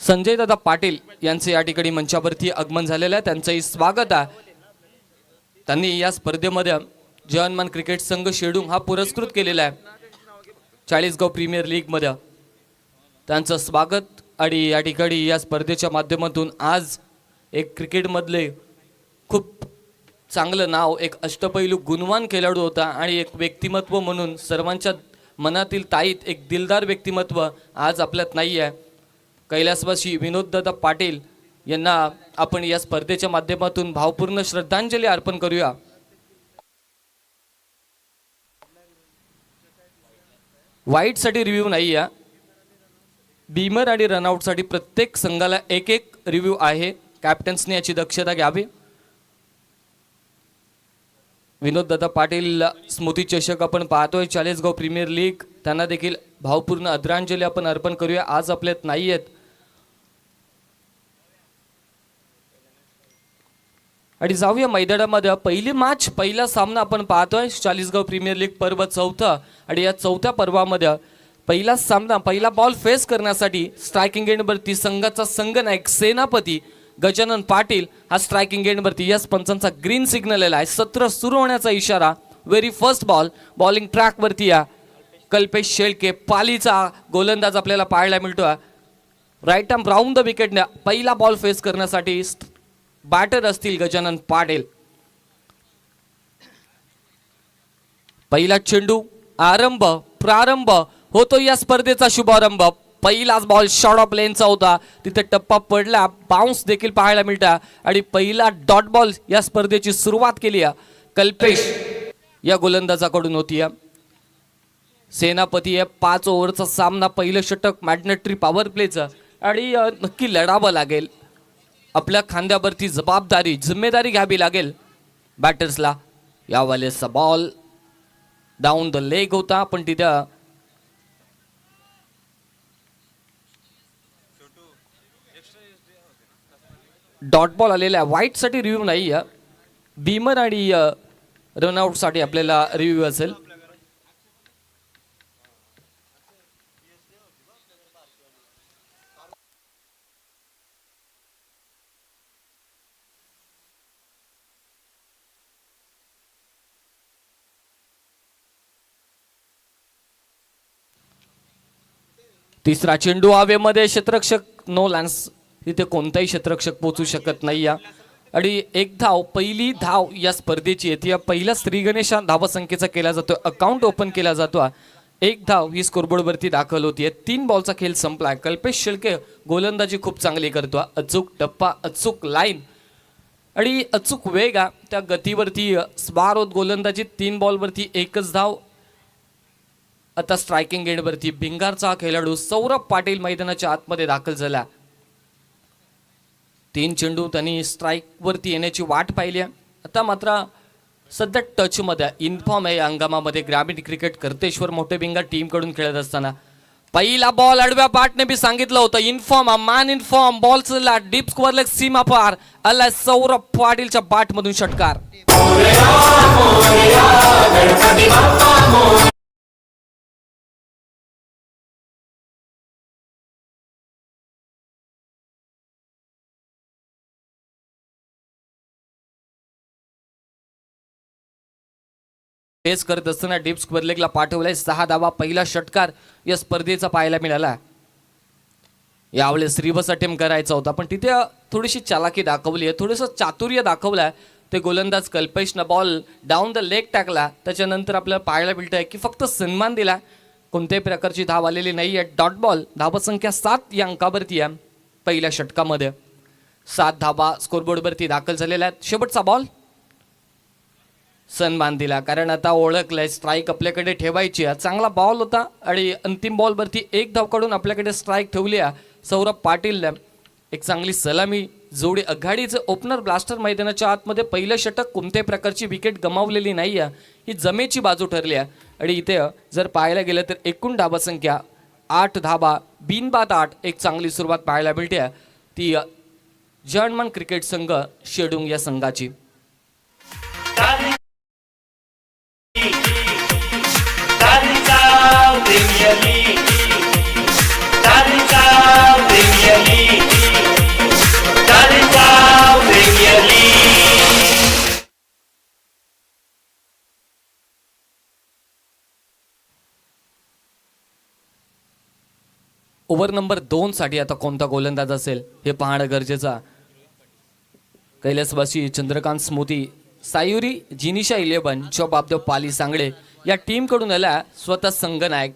संजय दादा पाटील यांचे या ठिकाणी मंचावरती आगमन झालेलं आहे, त्यांचंही स्वागत आहे। त्यांनी या स्पर्धेमध्ये जवानमान क्रिकेट संघ शेडूंग हा पुरस्कृत केलेला आहे 40गाव प्रीमियर लीग मध्ये। त्यांचं स्वागत आणि या ठिकाणी या स्पर्धेच्या माध्यमातून आज एक क्रिकेट मधले खूप चांगलं नाव, एक अष्टपैलू गुणवान खेळाडू होता आणि एक व्यक्तिमत्व म्हणून सर्वांच्या मनातील ताईत एक दिलदार व्यक्तिमत्व आज आपल्यात नाही आहे। कैलासवासी विनोददादा पाटील यांना आपण या स्पर्धेच्या माध्यमातून भावपूर्ण श्रद्धांजली अर्पण करूया। वाईट साठी रिव्ह्यू नाही आहे, बीमर आणि रनआउट साठी प्रत्येक संघाला एक एक रिव्ह्यू आहे। कॅप्टन्सने याची दक्षता घ्यावी। विनोददादा पाटील स्मृती चषक आपण पाहतोय 40गाव प्रीमियर लीग, त्यांना देखील भावपूर्ण आदरांजली आपण अर्पण करूया। आज आपल्यात नाही आहेत आणि जाऊया मैदानामध्ये। पहिली मॅच, पहिला सामना आपण पाहतोय 40गाव प्रीमियर लीग पर्व चौथा आणि या चौथ्या पर्वामध्ये पहिला सामना, पहिला बॉल फेस करण्यासाठी स्ट्रायकिंग एंडवरती संघाचा संघनायक सेनापती गजानन पाटील हा स्ट्रायकिंग एंडवरती यस पंचांचा ग्रीन सिग्नल आला आहे। सत्र सुरू होण्याचा इशारा। Very first ball bowling track वरती या कल्पेश शेळके पालीचा गोलंदाज आपल्याला पाहायला मिळतोय। राईट आर्म राऊंड द विकेटने पहिला बॉल फेस करण्यासाठी बॅटर असतील गजानन पाटील। पहिला चेंडू आरंभ, प्रारंभ होतो या स्पर्धेचा शुभारंभ। पहिलाच बॉल शॉर्ट ऑफ लेनचा होता, तिथे टप्पा पडला, बाउन्स देखील पाहायला मिळता आणि पहिला डॉट बॉल या स्पर्धेची सुरुवात केली कल्पेश या गोलंदाजाकडून होती। सेनापती आहे 5 ओव्हरचा सामना, पहिलं षटक मॅग्नेटरी पॉवर प्लेचं आणि नक्की लढावं लागेल। आपल्या खांद्यावरती जबाबदारी, जिम्मेदारी घ्यावी लागेल बॅटर्सला। यावेळेसचा बॉल डाऊन द लेग होता, पण तिथे डॉट बॉल आलेला आहे। व्हाईट साठी रिव्ह्यू नाही आहे, बीमर आणि रनआउट साठी आपल्याला रिव्ह्यू असेल। तिसरा चेंडू हवेमध्ये, क्षेत्ररक्षक नो लॅन्स, तिथे कोणताही क्षेत्ररक्षक पोहोचू शकत नाही आणि एक धाव, पहिली धाव या स्पर्धेची येते। या पहिल्या श्री गणेशा धावसंख्येचा केला जातो, अकाउंट ओपन केला जातो। एक धाव ही स्कोरबोर्ड वरती दाखल होतीये। 3 बॉलचा खेळ संपलाय। कल्पेश शेळके गोलंदाजी खूप चांगली करतो, अचूक टप्पा, अचूक लाईन आणि अचूक वेग। त्या गतीवरती स्वार होत गोलंदाजी। 3 बॉलवरती एकच धाव। आता स्ट्रायकिंग एंडवरती भिंगारचा खेळाडू सौरभ पाटील मैदानाच्या आतमध्ये दाखल झाला। 3 चेंडू त्यांनी स्ट्राइक वरती येण्याची वाट पाहिली। आता मात्र सध्या टच मध्ये इन्फॉर्म आहे हंगामामध्ये ग्रामीण क्रिकेट कर्तेश्वर मोठे भिंगार टीम कडून खेळत असताना पहिला बॉल अडव्या पाटने बी सांगितलं होतं इन्फॉर्म, मॅन इन्फॉर्म, बॉल चला डीप स्क्वेअर लेग सीमा पार आला सौरभ पाटीलच्या बॅट मधून षटकार। फेस करत असताना डीप स्क्वेअर लेगला पाठवलाय। 6 धावा पहिला षटकार या स्पर्धेचा पाहायला मिळाला। यावेळेस रिव्हर्स अटेम्प्ट करायचा होता, पण तिथे थोडीशी चालाकी दाखवली आहे, थोडंसं चातुर्य दाखवलंय ते गोलंदाज कल्पेशनं। बॉल डाऊन द लेग टाकला, त्याच्यानंतर आपल्याला पाहायला मिळतंय की फक्त सन्मान दिला, कोणत्याही प्रकारची धाव आलेली नाही आहे। डॉट बॉल, धावसंख्या 7 या अंकावरती आहे। पहिल्या षटकामध्ये 7 धावा स्कोरबोर्डवरती दाखल झालेल्या आहेत। शेवटचा बॉल सन्मान दिला, कारण आता ओळखलंय स्ट्राइक आपल्याकडे ठेवायची आहे। चांगला बॉल होता आणि अंतिम बॉलवरती 1 धाव काढून आपल्याकडे स्ट्राइक ठेवली आहे सौरभ पाटीलने। एक चांगली सलामी जोडी, आघाडीचं ओपनर ब्लास्टर मैदानाच्या आतमध्ये पहिलं षटक, कोणत्याही प्रकारची विकेट गमावलेली नाही आहे, ही जमेची बाजू ठरली आहे। आणि इथे जर पाहायला गेलं तर एकूण धावसंख्या 8 धावा, बिनबाद 8, एक चांगली सुरुवात पाहायला मिळते ती जवानमान क्रिकेट संघ शेडूंग या संघाची। Premier League. ओव्हर नंबर 2 साठी आता कोणता गोलंदाज असेल हे पाहणं गरजेचं आहे. कैलासवासी चंद्रकांत स्मृती सायुरी जिनिशा 11 जॉब ऑफ द पाली सांगडे या टीम कडून आला स्वतः संघनायक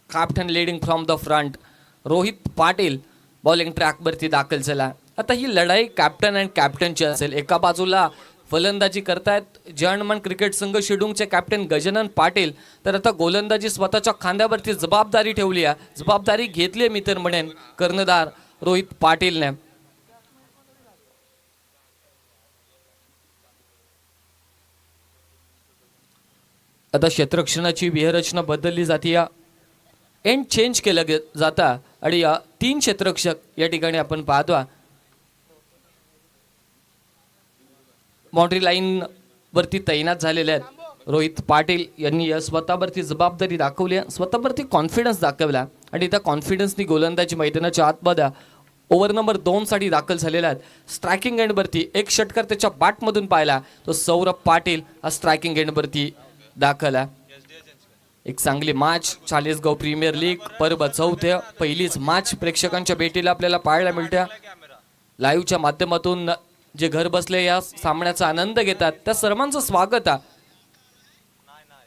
captain leading from the front Rohit Patil bowling track वरती दाखल झाला. आता ही लढाई कॅप्टन अँड कॅप्टनची असेल. एका बाजूला फलंदाजी करतायत जर्मन क्रिकेट संघ शेडूंगचे कॅप्टन गजानन पाटील, तर आता गोलंदाजी स्वतःच्या खांद्यावरती जबाबदारी ठेवली आहे, जबाबदारी घेतली मी तर म्हणेन कर्णधार रोहित पाटीलने. आता क्षेत्ररक्षणाची व्यूहरचना बदलली जाते, एंड चेंज केलं जाता आणि 3 क्षेत्ररक्षक या ठिकाणी आपण पाहतो. बाउंड्री लाईन वरती तैनात झालेले आहेत. रोहित पाटील यांनी स्वतःवरती जबाबदारी दाखवली, स्वतःवरती कॉन्फिडन्स दाखवला आणि त्या कॉन्फिडन्सनी गोलंदाजी मैदानाच्या आतमध्ये ओव्हर नंबर 2 साठी दाखल झालेला आहेत. स्ट्रायकिंग एंडवरती एक षटकार त्याच्या बॅटमधून पाहिला तो सौरभ पाटील हा स्ट्रायकिंग एंडवरती दाखल आहे. एक चांगली मॅच चाळीसगाव प्रीमियर लीग पर्व 4 पहिलीच मॅच प्रेक्षकांच्या भेटीला आपल्याला पाहायला मिळते. लाईव्हच्या माध्यमातून जे घर बसले या सामन्याचा आनंद घेतात त्या सर्वांचं स्वागत आहे.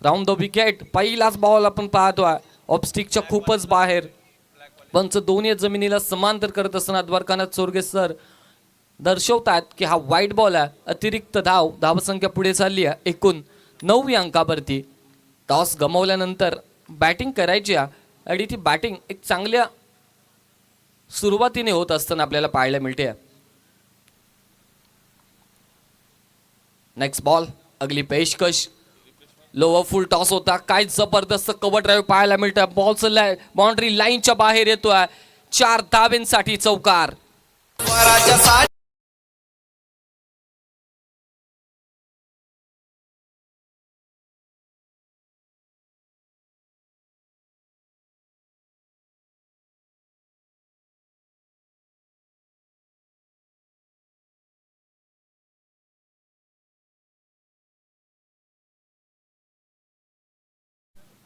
राऊंड द विकेट पहिलाच बॉल आपण पाहतोय ऑफस्टिकच्या खूपच बाहेर, पंच दोन्ही जमिनीला समांतर करत असताना द्वारकानाथ चोरगे सर दर्शवतात की हा वाईट बॉल आहे. अतिरिक्त धावसंख्या पुढे चालली आहे एकूण 9 अंकावरती. टॉस गमावल्यानंतर बॅटिंग करायची आहे आणि ती बॅटिंग एक चांगल्या सुरुवातीने होत असताना आपल्याला पाहायला मिळते. नेक्स्ट बॉल अगली पेशकश लोअर फुल टॉस होता, काय जबरदस्त कव्हर ड्राईव्ह पाहायला मिळतं. बॉल बाउंड्री लाईनच्या बाहेर येतोय, 4 धाब्यांसाठी चौकार.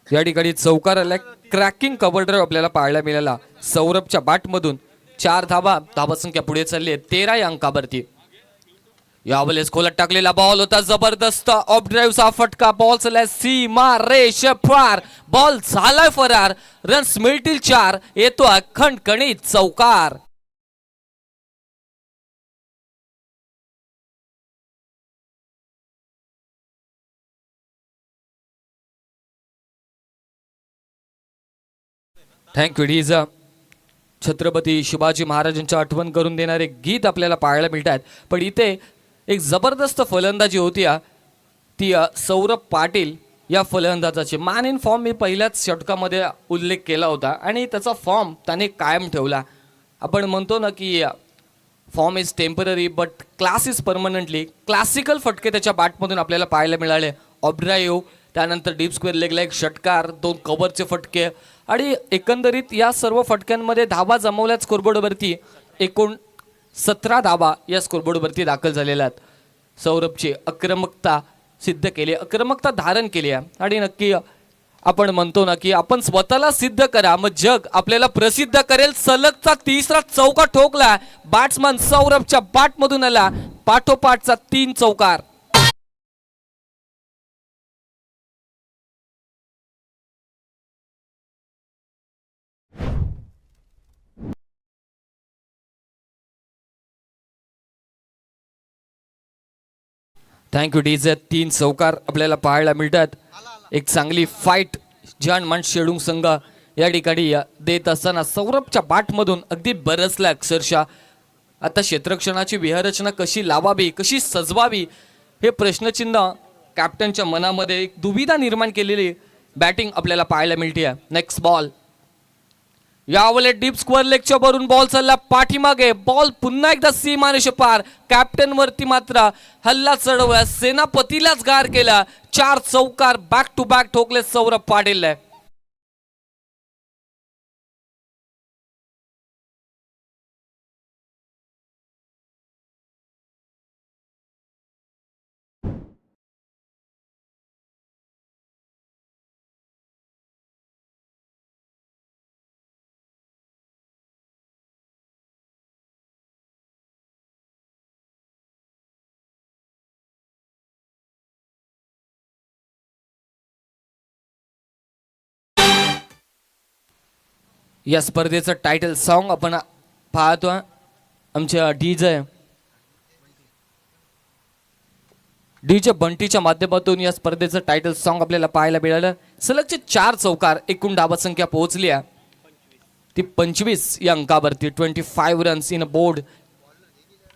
या ठिकाणी चौकार आला, क्रॅकिंग कव्हर ड्राईव्ह आपल्याला पाहायला मिळाला सौरभच्या बॅटमधून. 4 धावसंख्या पुढे चालली आहे 13 अंकावरती. यावेळेस खोलत टाकलेला बॉल होता, जबरदस्त ऑफ ड्राईव्हचा फटका. बॉल चला सीमा रेष पार, बॉल झालाय फरार, रन्स मिळतील 4, येतो खणखणीत चौकार. थँक्यू डीजा. छत्रपती शिवाजी महाराजांच्या आठवण करून देणारे गीत आपल्याला पाहायला मिळतात. पण इथे एक जबरदस्त फलंदाजी होती ती सौरभ पाटील या फलंदाजाची. मॅन इन फॉर्म मी पहिल्याच षटकामध्ये उल्लेख केला होता आणि त्याचा फॉर्म त्याने कायम ठेवला. आपण म्हणतो ना की form is temporary but class is permanently. Classical फटके त्याच्या बॅटमधून आपल्याला पाहायला मिळाले. ऑफ ड्राईव्ह, त्यानंतर डीप स्क्वेअर लेगला एक षटकार, 2 कव्हरचे फटके आणि एकंदरीत या सर्व फटक्यांमध्ये धावा जमवल्या स्कोरबोर्डवरती. एकूण 17 धावा या स्कोरबोर्डवरती दाखल झालेल्या आहेत. सौरभची आक्रमकता सिद्ध केली, आक्रमकता धारण केली आहे आणि नक्की आपण म्हणतो ना की आपण स्वतःला सिद्ध करा मग जग आपल्याला प्रसिद्ध करेल. सलगचा 3रा चौकार ठोकला बॅट्समन सौरभच्या बॅटमधून आला, पाठोपाठचा 3 चौकार. Thank you DJ. 3 चौकार आपल्याला पाहायला मिळतात. एक चांगली फाईट जर्मन शेडूंग संघ या ठिकाणी देत असताना सौरभच्या बॅटमधून अगदी बरसला अक्षरशः. आता क्षेत्ररक्षणाची व्यूहरचना कशी लावावी, कशी सजवावी हे प्रश्नचिन्ह कॅप्टनच्या मनामध्ये एक दुविधा निर्माण केलेली बॅटिंग आपल्याला पाहायला मिळते. नेक्स्ट बॉल यावेळेस डीप स्क्वेअर लेगच्या वरून बॉल चालला पाठीमागे, बॉल पुन्हा एकदा सीमारेषे पार. कॅप्टन वरती मात्र हल्ला चढवला, सेनापतीलाच गार केला. 4 चौकार बॅक टू बॅक ठोकले सौरभ पाटील. या स्पर्धेचं टायटल सॉन्ग आपण पाहतो आमच्या डीजे बंटीच्या माध्यमातून या स्पर्धेचं टायटल सॉन्ग आपल्याला पाहायला मिळालं. सलगचे 4 चौकार, एकूण धावा संख्या पोहोचली आहे ती 25 या अंकावरती. 25 रन्स इन बोर्ड.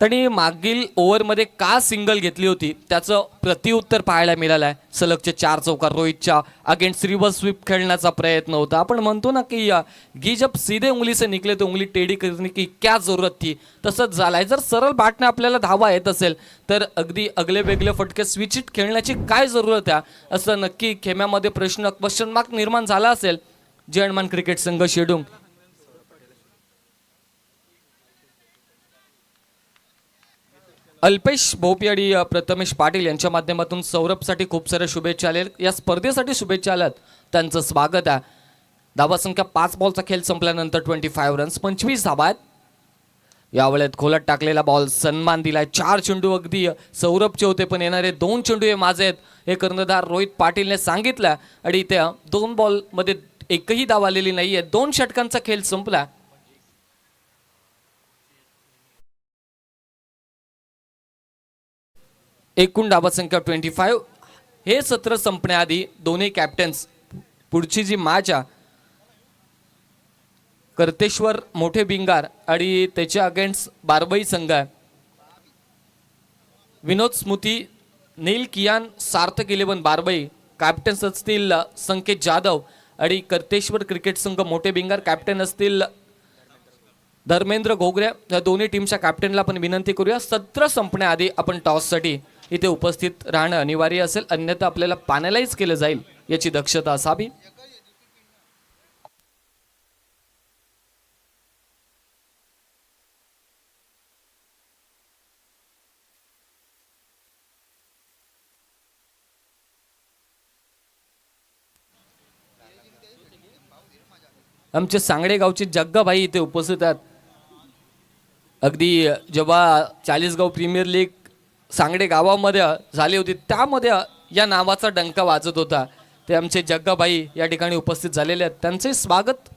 त्यांनी मागील ओव्हरमध्ये का सिंगल घेतली होती त्याचं प्रतिउत्तर पाहायला मिळालं आहे. सलगचे 4 चौकार रोहितच्या अगेन्स्ट रिव्हर्स स्वीप खेळण्याचा प्रयत्न होता. आपण म्हणतो ना की गी जब सीधे उंगली से निकले तो उंगली टेढ़ी करने की क्या जरूरत थी, तसंच झालाय. जर सरळ बॅटने आपल्याला धावा येत असेल तर अगदी अगले वेगळे फटके स्विच इट खेळण्याची काय जरूरत आहे असं नक्की खेम्यामध्ये प्रश्न क्वेश्चन मार्क निर्माण झाला असेल. जयमान क्रिकेट संघ शेडूंग अल्पेश भोपी आणि प्रथमेश पाटील यांच्या माध्यमातून सौरभसाठी खूप साऱ्या शुभेच्छा आल्या. या स्पर्धेसाठी शुभेच्छा आल्यात, त्यांचं स्वागत आहे. धावा संख्या 5 बॉलचा खेळ संपल्यानंतर 25 रन्स, 25 धावा आहेत. यावेळेत खोलात टाकलेला बॉल सन्मान दिलाय. 4 चेंडू अगदी सौरभचे होते पण येणारे 2 चेंडू हे माझे आहेत हे कर्णधार रोहित पाटीलने सांगितलं. आणि त्या 2 बॉलमध्ये एकही धाव आलेली नाहीये. 2 षटकांचा खेळ संपला. एकूण धावा संख्या 25. हे सत्र संपण्याआधी दोन्ही कॅप्टन्स पुढची जी मॅच आहे कर्तेश्वर मोठे बिंगार आणि त्याच्या अगेन्स्ट बारबई संघ आहे. विनोद स्मृती, नील कियान, सार्थक 11 बारबई कॅप्टन्स असतील. संकेत जाधव आणि कर्तेश्वर क्रिकेट संघ मोठे बिंगार कॅप्टन असतील धर्मेंद्र घोगरे. या दोन्ही टीमच्या कॅप्टनला आपण विनंती करूया सत्र संपण्याआधी आपण टॉससाठी इथे उपस्थित राहणं अनिवार्य असेल, अन्यथा आपल्याला पॅनलाइज केलं जाईल याची दक्षता असावी. आमचे सांगडे गावचे जग्गाभाई इथे उपस्थित आहेत. अगदी जेव्हा 40गाव प्रीमियर लीग सांगडे गावामध्ये झाली होती त्यामध्ये या नावाचा डंका वाजत होता. ते आमचे जग्गाभाई या ठिकाणी उपस्थित झालेले आहेत, त्यांचे स्वागत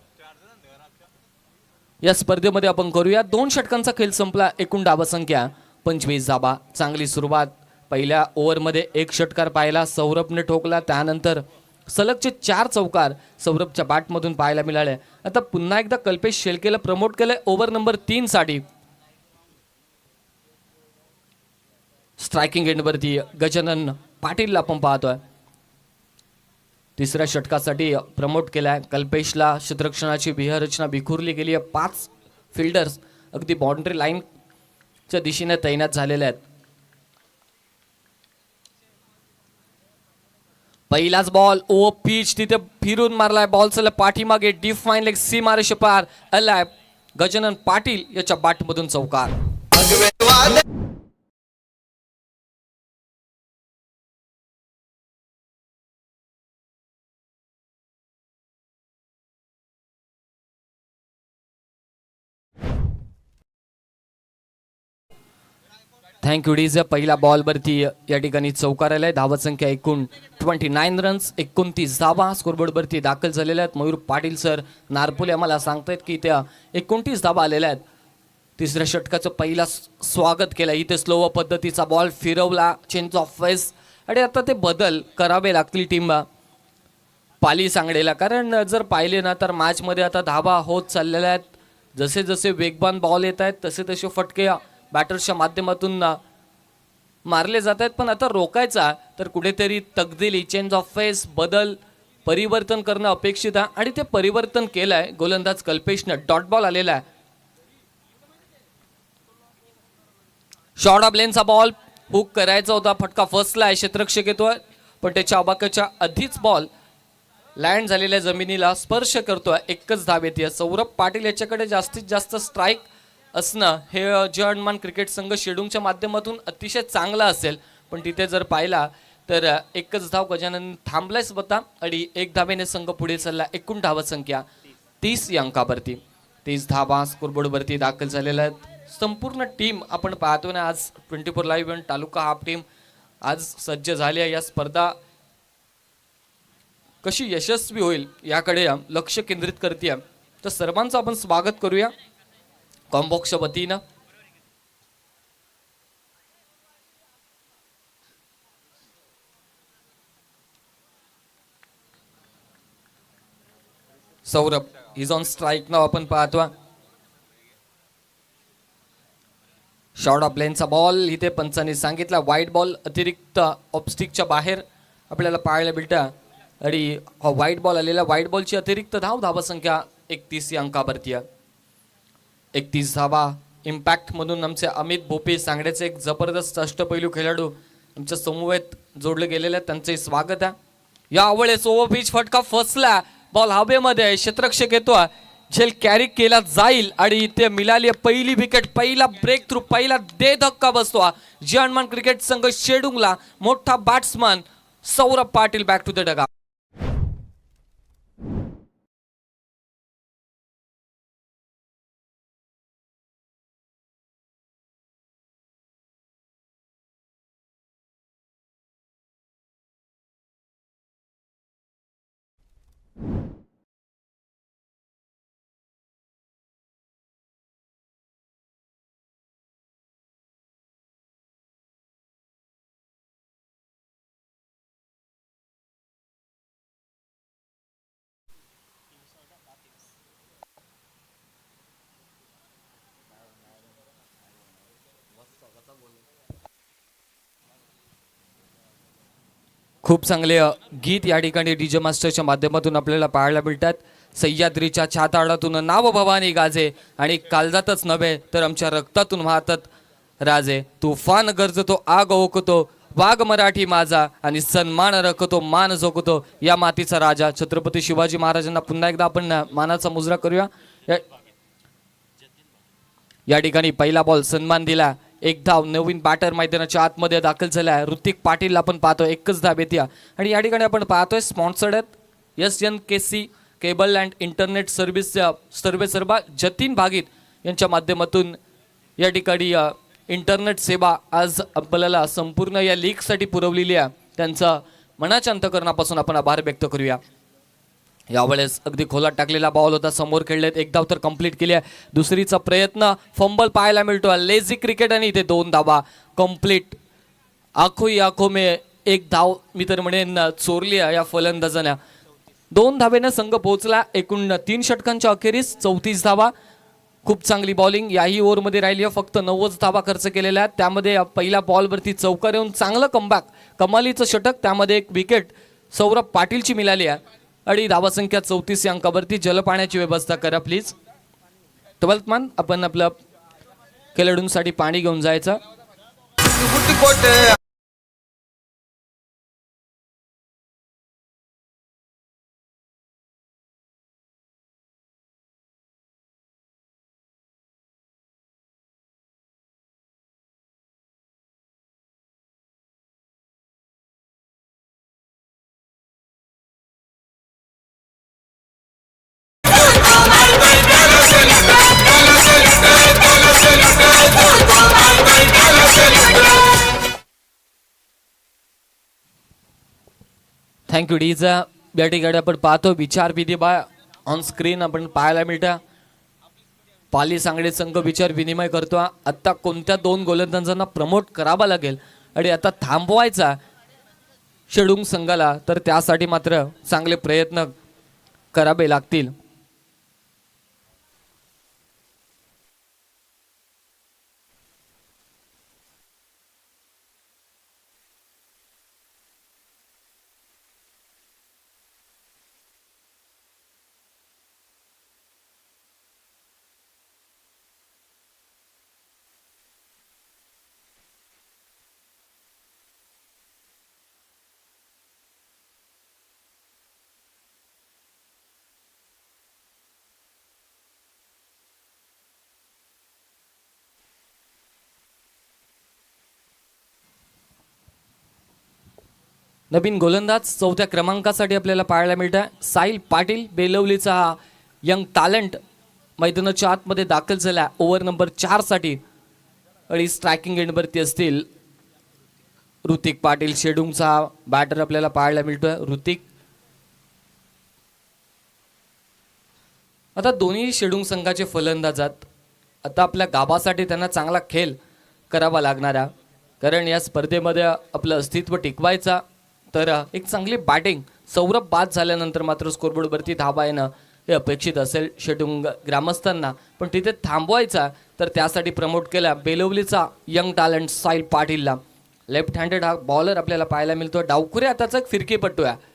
या स्पर्धेमध्ये आपण करूया. 2 षटकांचा खेळ संपला. एकूण धावा संख्या 25 धावा. चांगली सुरुवात. पहिल्या ओव्हरमध्ये 1 षटकार पाहिला सौरभने ठोकला. त्यानंतर सलगचे 4 चौकार सौरभच्या बॅटमधून पाहायला मिळाले. आता पुन्हा एकदा कल्पेश शेळकेला प्रमोट केलंय ओव्हर नंबर 3 साठी. स्ट्रायकिंग एंडवरती गजानन पाटीलला आपण पाहतोय. तिसऱ्या षटकासाठी प्रमोट केलाय कल्पेशला. क्षेत्ररक्षणाची व्यूहरचना विखुरली गेली आहे. 5 फिल्डर्स अगदी बाउंड्री लाईनच्या दिशेने तैनात झालेले आहेत. पहिलाच बॉल ओ पिच तिथे फिरून मारलाय. बॉल चला पाठीमागे डीप फाईन लेग सी मारे पार आलाय. गजानन पाटील याच्या बॅटमधून चौकार. Thank you DJ. पहिला बॉल वरती या ठिकाणी चौकार आलाय. धावा संख्या एकूण 29 रन्स, 29 धावा स्कोरबोर्ड वरती दाखल झालेल्या आहेत. मयूर पाटील सर नारपुले आम्हाला सांगतायत की त्या 29 धावा आलेल्या आहेत. तिसऱ्या षटकाचं पहिला स्वागत केलं. इथे स्लो पद्धतीचा बॉल फिरवला. चेंज ऑफ फेस आणि आता ते बदल करावे लागतील टीम पाली सांगडेला. कारण जर पाहिले ना तर मॅचमध्ये आता धावा होत चाललेल्या आहेत. जसे जसे वेगवान बॉल येत आहेत तसे तसे फटके बॅटर्सच्या माध्यमातून मारले जात आहेत. पण आता रोकायचा तर कुठेतरी तकदिली चेंज ऑफ फेस बदल परिवर्तन करणं अपेक्षित आहे आणि ते परिवर्तन केलंय गोलंदाज कल्पेशनं. डॉट बॉल आलेला आहे. शॉर्ट ऑफ लेनचा बॉल हुक करायचा होता. फटका फसला आहे. क्षेत्ररक्षक येतोय पण त्याच्या अबाक्याच्या आधीच बॉल लँड झालेल्या जमिनीला स्पर्श करतोय. एकच धाव येते. सौरभ पाटील याच्याकडे जास्तीत जास्त स्ट्राईक असणं हे जयमान क्रिकेट संघ शेडूंगच्या माध्यमातून अतिशय चांगलं असेल. पण तिथे जर पाहिला तर एकच धाव गजानन थांबलाय स्वतः आणि 1 धावेने संघ पुढे चालला. एकूण धावा संख्या 30 या अंकावरती. 30 धावा स्कोरबोर्डवरती दाखल झालेल्या आहेत. संपूर्ण टीम आपण पाहतो ना आज 24 लाईव्ह इव्हेंट तालुका हाफ टीम आज सज्ज झाली आहे. या स्पर्धा कशी यशस्वी होईल याकडे लक्ष केंद्रित करते. तर सर्वांचं आपण स्वागत करूया कॉम्बॉक्सच्या वतीनं. सौरभ इज ऑन स्ट्राईक नाव आपण पाहतो. शॉर्ट ऑफ लेनचा बॉल इथे पंचांनी सांगितला वाईट बॉल अतिरिक्त ऑफस्टिकच्या बाहेर आपल्याला पाहायला मिळतं. आणि हा व्हाईट बॉल आलेला व्हाईट बॉलची अतिरिक्त धावा संख्या 31 या अंकावरती आहे. 31 धावा इम्पॅक्ट म्हणून आमचे अमित भोपे सांगण्याचे एक जबरदस्त अष्टपैलू खेळाडू आमच्या समूहात जोडले गेलेले आहेत, त्यांचे स्वागत आहे. यावेळेस ओव्हर पिच फटका फसला, बॉल हवेमध्ये, क्षेत्ररक्षक येतो, झेल कॅरी केला जाईल आणि इथे मिळाली पहिली विकेट, पहिला ब्रेक थ्रू, पहिला दे धक्का बसतो जीवनमान क्रिकेट संघ शेडूंगला. मोठा batsman Saurabh Patil back to the डगा. खूप चांगले गीत या ठिकाणी डीजे मास्टरच्या माध्यमातून आपल्याला पाहायला मिळतात. सह्याद्रीच्या छाताडातून नाव भवानी गाजे आणि काळजातच नव्हे तर आमच्या रक्तातून वाहतात राजे. तुफान गरजतो आग ओकतो वाघ मराठी माझा आणि सन्मान रखतो मान जोकतो या मातीचा राजा. छत्रपती शिवाजी महाराजांना पुन्हा एकदा आपण मानाचा मुजरा करूया. या ठिकाणी पहिला बॉल सन्मान दिला, एक धाव. नवीन बॅटर मैदानाच्या आतमध्ये दाखल झाला. ऋतिक पाटील आपण पाहतोय, एकच धाव येते. आणि या ठिकाणी आपण पाहतोय स्पॉन्सर्ड आहेत SNKC केबल अँड इंटरनेट सर्व्हिसर्वा जतीन भागीत यांच्या माध्यमातून या ठिकाणी इंटरनेट सेवा आज आपल्याला संपूर्ण या लीगसाठी पुरवलेली आहे. त्यांचा मनाच्या अंतकरणापासून आपण आभार व्यक्त करूया. यावेळेस अगदी खोलात टाकलेला बॉल होता, समोर खेळलेत, एक धाव तर कंप्लीट केली आहे. दुसरीचा प्रयत्न, फंबल पाहायला मिळतो. लेझी क्रिकेट आणि इथे 2 धावा कंप्लीट. आखो ही आखो मे एक धाव मी तर म्हणेन चोरली आहे या फलंदाजाने. 2 धावेने संघ पोहोचला. एकूण 3 षटकांच्या अखेरीस 34 धावा. खूप चांगली बॉलिंग याही ओव्हरमध्ये राहिली आहे. फक्त 90 धावा खर्च केलेल्या आहेत. त्यामध्ये पहिल्या बॉलवरती चौकार येऊन चांगलं कमबॅक, कमालीचं षटक, त्यामध्ये एक विकेट सौरभ पाटीलची मिळाली आहे. आणि धावा संख्या 34 या अंकावरती. जलपाण्याची व्यवस्था करा प्लीज. 12th मान आपण आपल्या खेळाडूंसाठी पाणी घेऊन जायचं. थँक्यू डीजा. या ठिकाणी आपण पाहतो विचार विनिमय ऑन स्क्रीन आपण पाहायला मिळतं. पाली सांगडे संघ विचार विनिमय करतो. आता कोणत्या 2 गोलंदाजांना प्रमोट करावा लागेल आणि आता थांबवायचा शेडूंग संघाला, तर त्यासाठी मात्र चांगले प्रयत्न करावे लागतील. नवीन गोलंदाज 4थ्या क्रमांकासाठी आपल्याला पाहायला मिळतं. साहिल पाटील बेलवलीचा हा यंग टॅलेंट मैदानाच्या आतमध्ये दाखल झाला ओव्हर नंबर 4 साठी. आणि स्ट्रायकिंग एंडवरती असतील ऋतिक पाटील. शेडूंगचा बॅटर आपल्याला पाहायला मिळतोय. ऋतिक आता दोन्ही शेडूंग संघाचे फलंदाज आहेत. आता आपल्या गाभासाठी त्यांना चांगला खेळ करावा लागणार आहे, कारण या स्पर्धेमध्ये आपलं अस्तित्व टिकवायचा. तर एक चांगली बॅटिंग सौरभ बाद झाल्यानंतर मात्र स्कोरबोर्डवरती धावा येणं हे अपेक्षित असेल शेडूंग ग्रामस्थांना, पण तिथे थांबवायचा. तर त्यासाठी प्रमोट केला बेलवलीचा यंग टॅलेंट साहिल पाटीलला. लेफ्ट हँडेड हा बॉलर आपल्याला पाहायला मिळतो. डावखुऱ्या हाताचा एक फिरकीपट्टू आहे.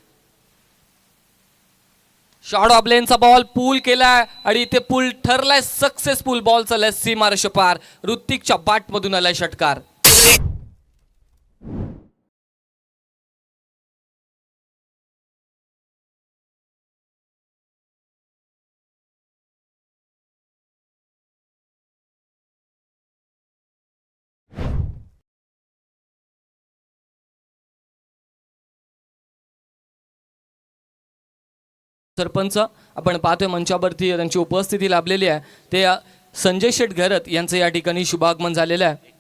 शॉर्ट ऑफ लेनचा बॉल पूल केलाय आणि इथे पूल ठरलाय सक्सेसफुल. बॉल चाललाय सीमारेषे पार. ऋतिकच्या बॅट मधून आलाय षटकार. सरपंच आपण पाहतोय मंचावरती त्यांची उपस्थिती लाभलेली आहे. ते संजय शेठ घरत यांचं या ठिकाणी शुभागमन झालेलं आहे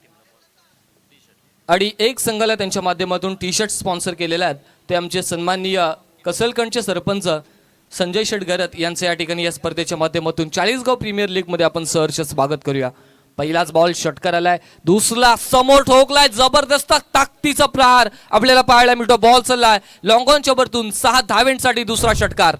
आणि एक संघाला त्यांच्या माध्यमातून टी शर्ट स्पॉन्सर केलेले आहेत. ते आमचे सन्माननीय कसलकंडचे सरपंच संजय शेठ घरत यांचं या ठिकाणी या स्पर्धेच्या माध्यमातून चाळीसगाव प्रीमियर लीग मध्ये आपण सहर्ष स्वागत करूया. पहिलाच बॉल षटकार आलाय. दुसरा समोर ठोकलाय. जबरदस्त ताकदीचा प्रहार आपल्याला पाहायला मिळतो. बॉल चाललाय लॉंग ऑनच्या वरतून 6 धावांसाठी दुसरा षटकार.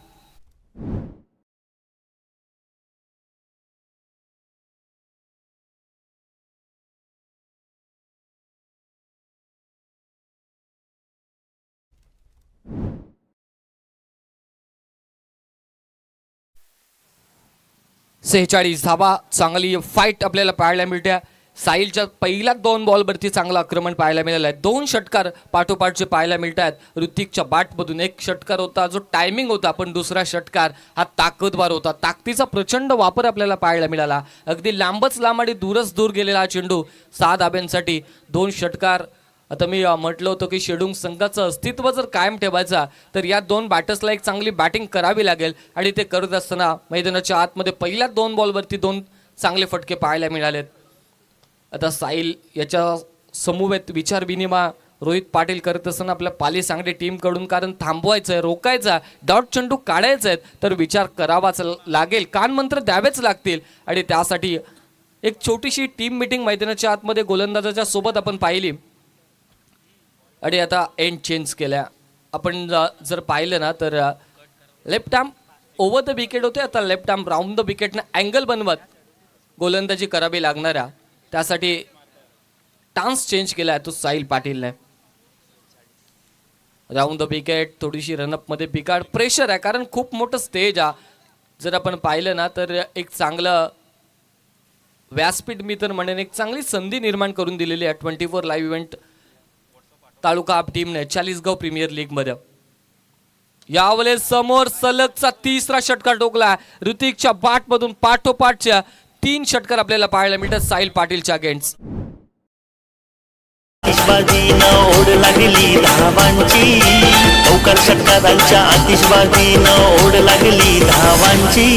सेहेचाळीस धावा. चांगली फाईट आपल्याला पाहायला मिळते. साहिलच्या पहिल्या 2 बॉलवरती चांगलं आक्रमण पाहायला मिळालं आहे. 2 षटकार पाठोपाठचे पाहायला मिळत आहेत. ऋतिकच्या बॅटमधून एक षटकार होता जो टायमिंग होता, पण दुसरा षटकार हा ताकदवार होता. ताकदीचा प्रचंड वापर आपल्याला पाहायला मिळाला. अगदी लांबच लांब आणि दूरच दूर गेलेला हा चेंडू 6 धाब्यांसाठी 2 षटकार. आता मी म्हटलं होतं की शेडूंग संघाचं अस्तित्व जर कायम ठेवायचा तर या 2 बॅटर्सला एक चांगली बॅटिंग करावी लागेल आणि ते करत असताना मैदानाच्या आतमध्ये पहिल्या 2 बॉलवरती 2 चांगले फटके पाहायला मिळालेत. आता साहिल याच्या समूहात विचार विनिमय रोहित पाटील करत असताना आपल्या पाली सांगडे टीमकडून, कारण थांबवायचं आहे, रोकायचा, डॉट चेंडू काढायचा आहे तर विचार करावाच लागेल, कानमंत्र द्यावेच लागतील. आणि त्यासाठी एक छोटीशी टीम मीटिंग मैदानाच्या आतमध्ये गोलंदाजाच्या सोबत आपण पाहिली. आणि आता एंड चेंज केल्या. आपण जर पाहिलं ना तर left arm over the wicket होते. आता लेफ्ट आर्म राऊंड द विकेटने अँगल बनवत गोलंदाजी करावी लागणाऱ्या, त्यासाठी टान्स चेंज केला आहे तो साहिल पाटीलने. राऊंड द विकेट थोडीशी रनअपमध्ये बिघाड, प्रेशर आहे कारण खूप मोठं स्टेज आहे. जर आपण पाहिलं ना तर एक चांगलं व्यासपीठ, मी तर म्हणेन एक चांगली संधी निर्माण करून दिलेली आहे 24 लाईव्ह इव्हेंट तालुका आप टीमने चाळीसगाव प्रीमियर लीग मध्ये. यावेळेस समोर सलगचा 3रा षटकार ठोकला. ऋतिकच्या बॅट मधून पाठोपाठच्या 3 षटकार आपल्याला पाहायला मिळतात साहिल पाटीलच्या अगेन्स्ट. आतिषबाजीनं ओढ लागली धावांची, लवकर षटकारांच्या आतिषबाजीनं ओढ लागली धावांची.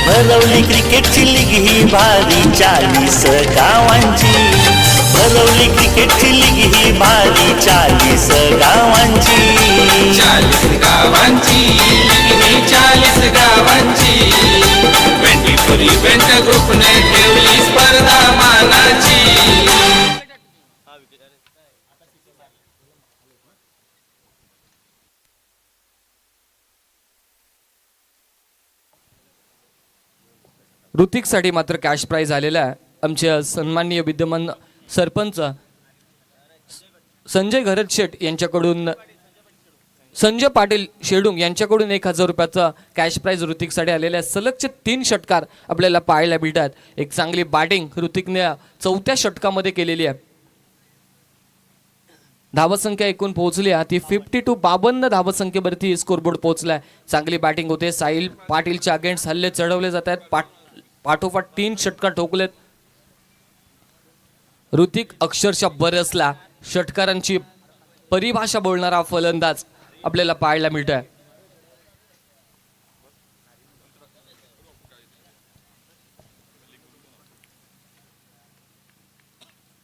भरवली क्रिकेटची लीग ही भारी 40 गावांची. भरवली क्रिकेटची लीग ही भारी 40 गावांची. 40 गावांची लीग ही 40 गावांची. 24 इव्हेंट ग्रुपने ठेवली स्पर्धा मानाची. ऋतिकसाठी मात्र कॅश प्राइज आलेला आहे. आमचे सन्माननीय विद्यमान सरपंच संजय घरत शेठ यांच्याकडून, संजय पाटील शेडूंग यांच्याकडून 1000 रुपयाचा कॅश प्राइज ऋतिकसाठी आलेला आहे. सलगचे 3 षटकार आपल्याला पाहायला मिळतात. एक चांगली बॅटिंग ऋतिकने 4थ्या षटकामध्ये केलेली आहे. धावसंख्या एकूण पोहोचली आहे ती 52 धावसंख्येवरती स्कोरबोर्ड पोहोचलाय. चांगली बॅटिंग होते. साहिल पाटीलच्या अगेन्स्ट हल्ले चढवले जात आहेत. पाठोपाठ 3 षटकार ठोकलेत. ऋतिक अक्षरशः बरसला. षटकारांची परिभाषा बोलणारा फलंदाज आपल्याला पाहायला मिळतोय.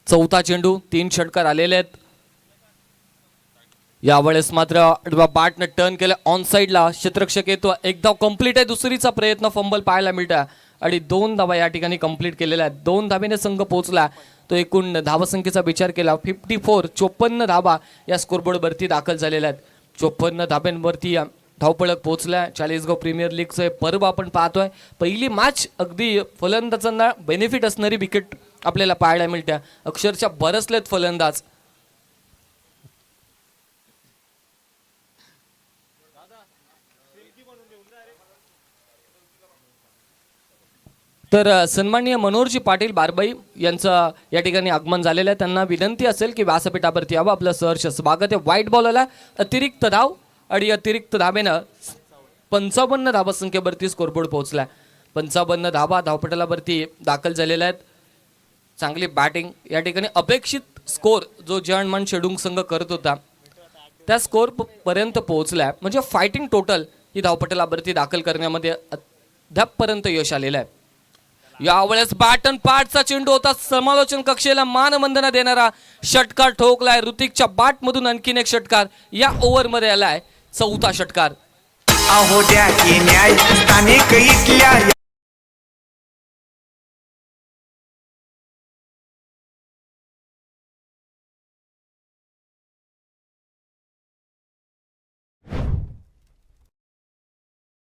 चौथा चेंडू 3 षटकार आलेले आहेत. यावेळेस मात्र बॅटनं टर्न केलं ऑन साईडला, क्षेत्ररक्षक येतो, एक धाव कंप्लीट आहे, दुसरीचा प्रयत्न फंबल पाहायला मिळतं आणि 2 धावा या ठिकाणी कंप्लीट केलेल्या आहेत. 2 धावेने संघ पोहोचला. तो एकूण धावसंख्येचा विचार केला 54 धावा या स्कोरबोर्डवरती दाखल झालेल्या आहेत. 54 धाब्यांवरती धावपळक पोहोचलाय. चाळीसगाव प्रीमियर लीगचं पर्व आपण पाहतोय. पहिली मॅच अगदी फलंदाजांना बेनिफिट असणारी विकेट आपल्याला पाहायला मिळते. अक्षरशः बरसलेत फलंदाज. तर सन्माननीय मनोहरजी पाटील बारबाई यांचं या ठिकाणी आगमन झालेलं आहे. त्यांना विनंती असेल की व्यासपीठावरती यावं. आपलं सहर्ष स्वागत आहे. व्हाईट बॉल आला, अतिरिक्त धाव आणि अतिरिक्त धावेनं 55 धावसंख्येवरती स्कोरबोर्ड पोहोचला. 55 धावा धावपटलावरती दाखल झालेल्या आहेत. चांगली बॅटिंग या ठिकाणी. अपेक्षित स्कोर जो जयंतमान शेडुंग संघ करत होता त्या स्कोर पर्यंत पोहोचलाय. म्हणजे फायटिंग टोटल ही धावपटलावरती दाखल करण्यामध्ये अद्यापपर्यंत यश आलेलं आहे. यावेळेस बॅटन पाठचा चेंडू होता. समालोचन कक्षेला मानवंदना देणारा षटकार ठोकलाय. ऋतिकच्या बॅट मधून आणखीन एक षटकार या ओव्हर मध्ये आलाय. 4था षटकार. अहो द्या की न्याय स्थानिक इथल्या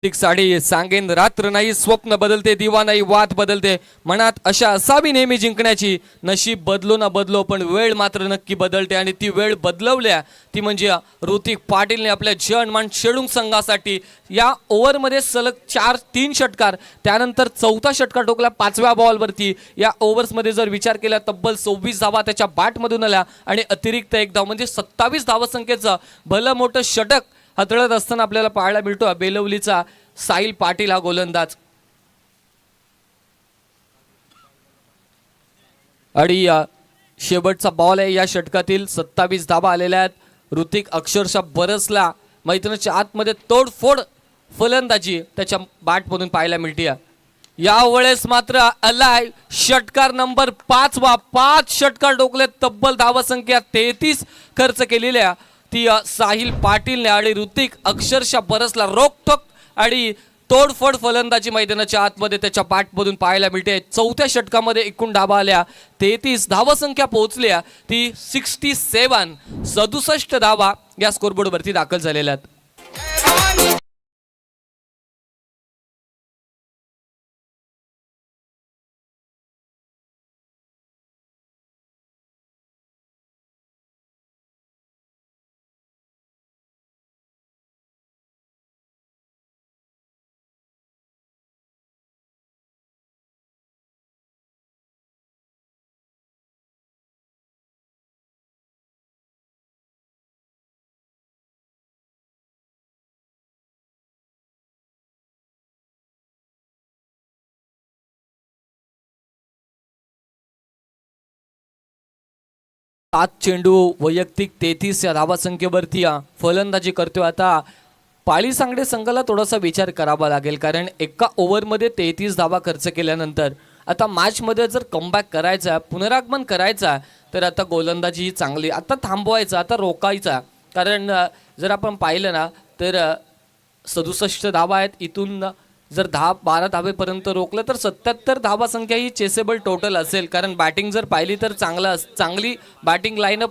साडी सांगेन रात्र नाही, स्वप्न बदलते, दिवा नाही, वाद बदलते. मनात अशा असावी नेहमी जिंकण्याची. नशीब बदलो ना बदलो पण वेळ मात्र नक्की बदलते आणि ती वेळ बदलवल्या ती म्हणजे ऋतिक पाटीलने आपल्या जयंतमान शेडुंग संघासाठी या ओव्हरमध्ये सलग 4-3 षटकार, त्यानंतर 4था षटकार ठोकला 5व्या बॉलवरती. या ओव्हर्समध्ये जर विचार केला तब्बल 26 धावा त्याच्या बॅटमधून आल्या आणि अतिरिक्त 1 धाव म्हणजे 27 धावसंख्येचं भलं मोठं षटक हातळत असताना आपल्याला पाहायला मिळतो बेलवलीचा साहिल पाटील हा गोलंदाज. आणि शेवटचा बॉल आहे या षटकातील. 27 धावा आलेल्या आहेत. ऋतिक अक्षरशः बरसला. मैदानाच्या आतमध्ये तोडफोड फलंदाजी त्याच्या बॅटमधून पाहायला मिळते. यावेळेस मात्र आलाय षटकार नंबर 5वा. 5 षटकार ठोकले. तब्बल धावसंख्या 33 खर्च केलेल्या ती साहिल पाटीलने आणि ऋतिक अक्षरशः बरसला. रोखोक आणि तोडफोड फलंदाजी मैदानाच्या आतमध्ये त्याच्या बॅटमधून पाहायला मिळते. 4थ्या षटकामध्ये एकूण धावा आल्या 33. धावसंख्या पोहोचल्या ती 67 धावा या स्कोरबोर्डवरती दाखल झालेल्या आहेत. आज चेंडू वैयक्तिक 33 या धावासंख्येवरती फलंदाजी करतोय. आता पाळी सांगडे संघाला थोडासा विचार करावा लागेल, कारण एका ओव्हरमध्ये 33 धावा खर्च केल्यानंतर आता मॅचमध्ये जर कमबॅक करायचा, पुनरागमन करायचा, तर आता गोलंदाजी ही चांगली आता थांबवायचा, आता रोकायचा. कारण जर आपण पाहिलं ना तर 67 धावा आहेत. इथून जर 10-12 धावेपर्यंत रोखलं तर 77 धावा संख्या ही चेसेबल टोटल असेल. कारण बॅटिंग जर पाहिली तर चांगली बॅटिंग लाईनअप.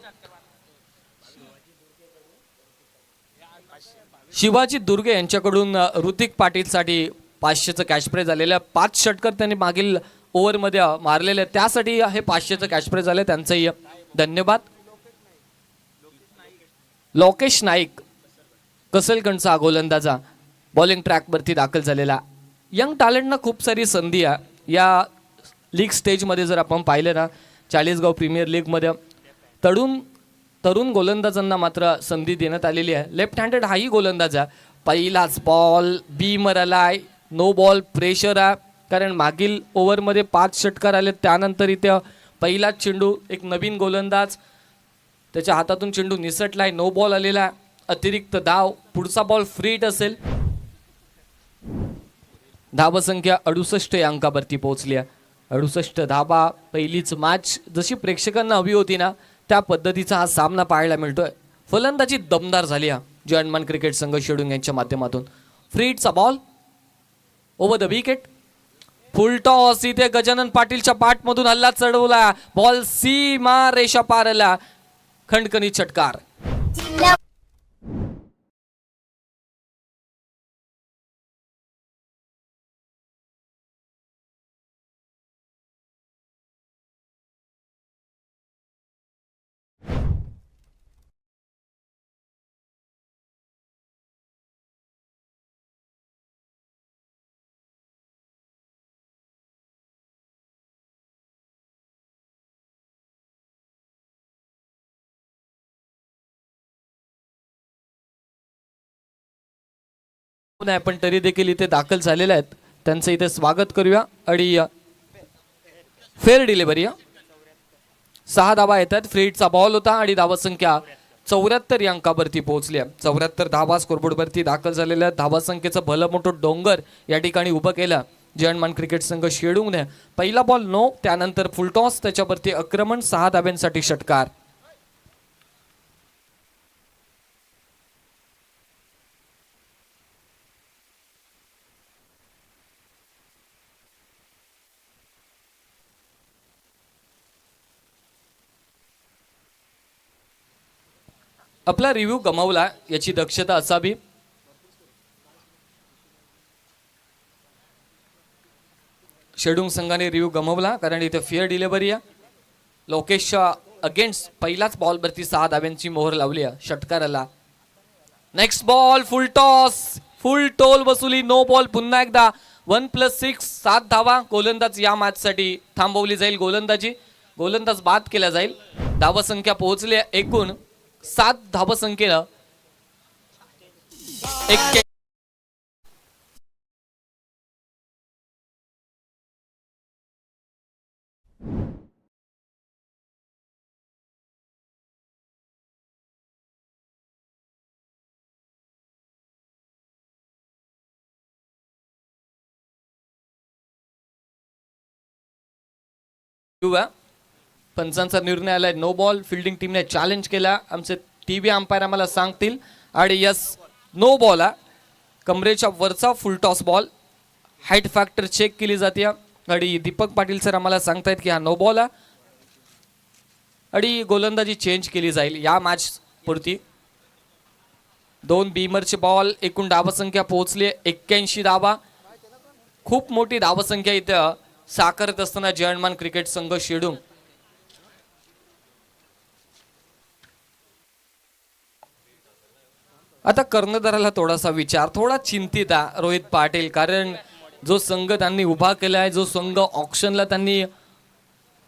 शिवाजी दुर्गे यांच्याकडून ऋतिक पाटीलसाठी 500चं कॅश प्राइज झालेलं आहे. 5 षटकार त्यांनी मागील ओव्हरमध्ये मारलेले आहेत, त्यासाठी हे 500चं कॅश प्राइज झालं. त्यांचंही धन्यवाद. लोकेश नाईक कसलगंजचा गोलंदाजा बॉलिंग ट्रॅकवरती दाखल झालेला. यंग टॅलेंटना खूप सारी संधी आहे या लीग स्टेजमध्ये. जर आपण पाहिलं ना चाळीसगाव प्रीमियर लीगमध्ये तरुण गोलंदाजांना मात्र संधी देण्यात आलेली आहे. लेफ्ट हँडेड हाही गोलंदाज आहे. पहिलाच बॉल बीमर आलाय. नो बॉल प्रेशर आहे, कारण मागील ओव्हरमध्ये 5 षटकार आले. त्यानंतर इथे पहिलाच चेंडू, एक नवीन गोलंदाज त्याच्या हातातून चेंडू निसटलाय. नो बॉल आलेला आहे. अतिरिक्त धाव. पुढचा बॉल फ्रीट असेल. धावसंख्या 68 या अंकावरती पोहोचली आहे. 68 धावा. पहिलीच मॅच जशी प्रेक्षकांना हवी होती ना त्या पद्धतीचा हा सामना पाहायला मिळतोय. फलंदाजी दमदार झाली हा जयनमान क्रिकेट संघ शेडूंग यांच्या माध्यमातून. फ्रीटचा ball over the wicket. Full toss. इथे गजानन पाटीलच्या पाठमधून हल्ला चढवला. बॉल सीमा रेषा पारला. खणखणीत षटकार. नाही पण तरी देखील इथे दाखल झालेले आहेत. त्यांचं इथे स्वागत करूया. आणि फेअर डिलिव्हरी. 6 धावा येतात. फ्रीटचा बॉल होता आणि धावा संख्या 74 या अंकावरती पोहोचली. 74 धावा स्कोरबोर्डवरती दाखल झालेल्या. धावा संख्येचं भलं मोठं डोंगर या ठिकाणी उभं केलं जयनमान क्रिकेट संघ शेडूंगने. पहिला बॉल नो, त्यानंतर फुलटॉस, त्याच्यावरती आक्रमण. 6 धाब्यांसाठी षटकार. आपला रिव्ह्यू गमावला याची दक्षता असावी. शेडूंग संघाने रिव्ह्यू गमावला कारण इथे फेअर डिलिव्हरी आहे. लोकेशच्या अगेन्स्ट पहिलाच बॉलवरती 6 धाब्यांची मोहर लावली आहे. षटकाराला. Next ball full toss. Full toll वसुली. No ball. पुन्हा एकदा 1+6 7 धावा. गोलंदाज या मॅचसाठी थांबवली जाईल. गोलंदाज बाद केला जाईल. धावा संख्या पोहोचली एकूण 7 धावा संख्येला. पंचांचा निर्णय आलाय नो बॉल. फिल्डिंग टीमने चॅलेंज केला. आमचे टीव्ही अंपायर आम्हाला सांगतील. आणि यस नो बॉल. कमरेच्या वरचा full toss ball. Height factor check केली जाते. आणि दीपक पाटील सर आम्हाला सांगतायत की हा नो बॉल. आणि गोलंदाजी चेंज केली जाईल या मॅच पुरती. 2 बीमरचे बॉल. एकूण धावा संख्या पोहोचली 81 धावा. खूप मोठी धावा संख्या इथं साकारत असताना जयनमान क्रिकेट संघ शेडूंग. आता कर्णधाराला थोडासा विचार, थोडा चिंतित आहे रोहित पाटील. कारण जो संघ त्यांनी उभा केलाय, जो संघ ऑक्शनला त्यांनी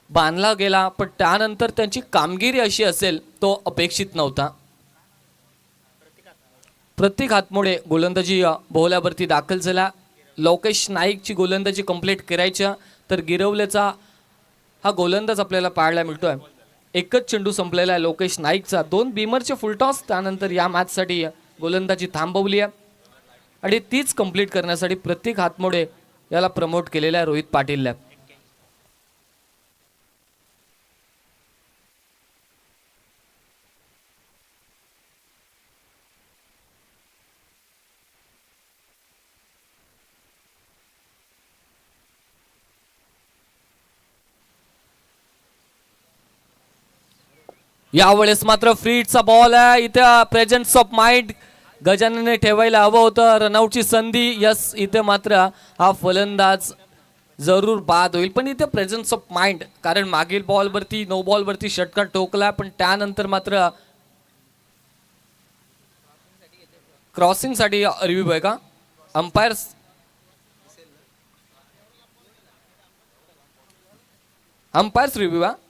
बांधला गेला, पण त्यानंतर त्यांची कामगिरी अशी असेल तो अपेक्षित नव्हता. प्रतीक हातमोडे गोलंदाजी बोहल्यावरती दाखल झाला. लोकेश नाईकची गोलंदाजी कंप्लीट करायच्या तर गिरवल्याचा हा गोलंदाज आपल्याला पाहायला मिळतोय. एकच चेंडू संपलेला आहे लोकेश नाईकचा. 2 बीमरचे फुलटॉस. त्यानंतर या मॅचसाठी गोलंदाजी थांबवली आहे आणि तीच कंप्लीट करण्यासाठी प्रतीक हातमोडे याला प्रमोट केलेला आहे रोहित पाटीलला. यावेळेस मात्र फ्रीटचा बॉल आहे. इथे प्रेझेन्स ऑफ माइंड गजानने ठेवायला हवं होतं. रनआउटची संधी. यस इथे मात्र हा फलंदाज जरूर बाद होईल. पण इथे प्रेझेन्स ऑफ माइंड, कारण मागील बॉलवरती नो बॉलवरती षटकार ठोकला, पण त्यानंतर मात्र क्रॉसिंग साठी रिव्ह्यू आहे का अंपायर्स. अंपायर्स रिव्ह्यू आहे.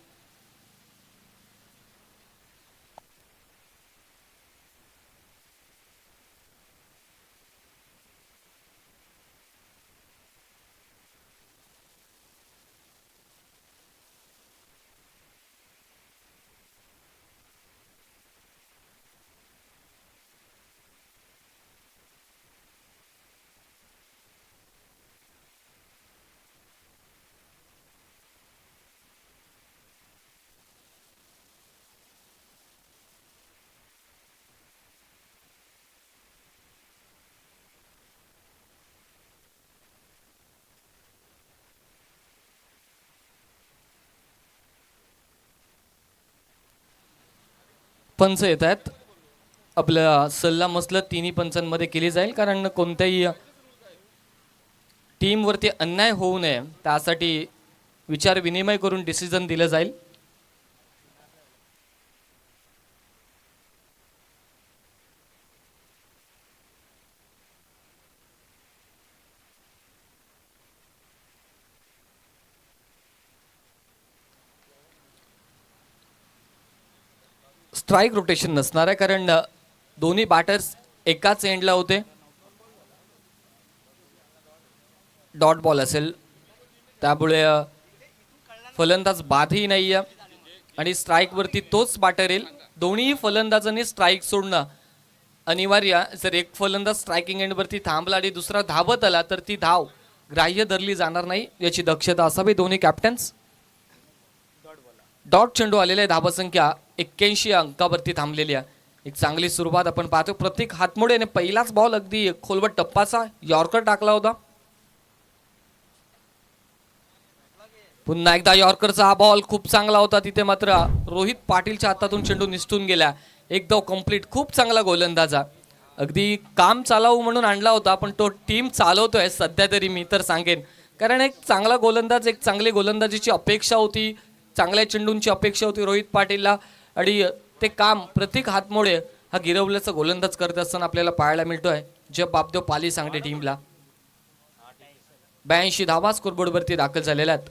पंच येत आहेत. आपलं सल्ला मसलत तिन्ही पंचांमध्ये केली जाईल, कारण कोणत्याही टीमवरती अन्याय होऊ नये त्यासाठी विचार विनिमय करून डिसिजन दिलं जाईल. स्ट्राईक रोटेशन नसणार आहे, कारण दोन्ही बॅटर्स एकाच एंडला होते. डॉट बॉल असेल त्यामुळे फलंदाज बादही नाही आहे आणि स्ट्राईकवरती तोच बॅटर येईल. दोन्ही फलंदाजांनी स्ट्राईक सोडणं अनिवार्य. जर एक फलंदाज स्ट्रायकिंग एंडवरती थांबला आणि दुसरा धावत आला तर ती धाव ग्राह्य धरली जाणार नाही, याची दक्षता असावी. दोन्ही कॅप्टन्स डॉट चेंडू आलेला आहे. धावसंख्या 81 अंकावरती थांबलेली आहे. एक चांगली सुरुवात आपण पाहतो. प्रत्येक हातमोडेने पहिलाच बॉल अगदी खोलवट टप्पाचा यॉर्कर टाकला होता. पुन्हा एकदा यॉर्करचा हा बॉल खूप चांगला होता. तिथे मात्र रोहित पाटीलच्या हातातून चेंडू निसटून गेला. एकदम कंप्लीट. खूप चांगला गोलंदाजा. अगदी काम चालवू म्हणून आणला होता, पण तो टीम चालवतोय सध्या तरी मी तर सांगेन, कारण एक चांगला गोलंदाज, एक चांगली गोलंदाजीची अपेक्षा होती, चांगल्या चेंडूंची अपेक्षा होती रोहित पाटीलला आणि ते काम प्रत्येक हातमोडे हा गिरवल्याचा गोलंदाज करत असताना आपल्याला पाहायला मिळतोय. जब बापदेव पाली सांगते टीमला 82 धावा स्कोरबोर्डवरती दाखल झालेल्या आहेत.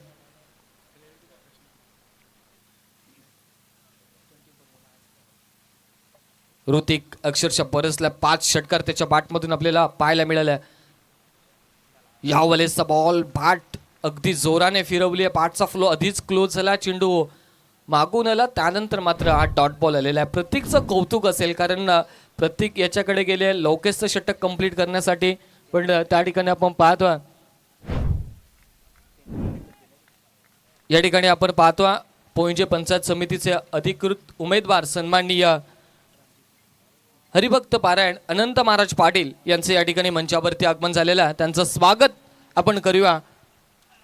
ऋतिक अक्षरशः परसला 5 षटकार त्याच्या बॅटमधून आपल्याला पाहायला मिळाल्या. या वेळेसचा बॉल बॅट अगदी जोराने फिरवली आहे. बॅटचा फ्लो आधीच क्लोज झाला. चेंडू मागून आला, त्यानंतर मात्र हा डॉट बॉल आलेला आहे. प्रत्येकचं कौतुक असेल, कारण प्रत्येक याच्याकडे गेले लवकेचं षटक कंप्लीट करण्यासाठी, पण त्या ठिकाणी आपण पाहतो पोंजे पंचायत समितीचे अधिकृत उमेदवार सन्माननीय हरिभक्त पारायण अनंत महाराज पाटील यांचे या ठिकाणी मंचावरती आगमन झालेलं आहे. त्यांचं स्वागत आपण करूया.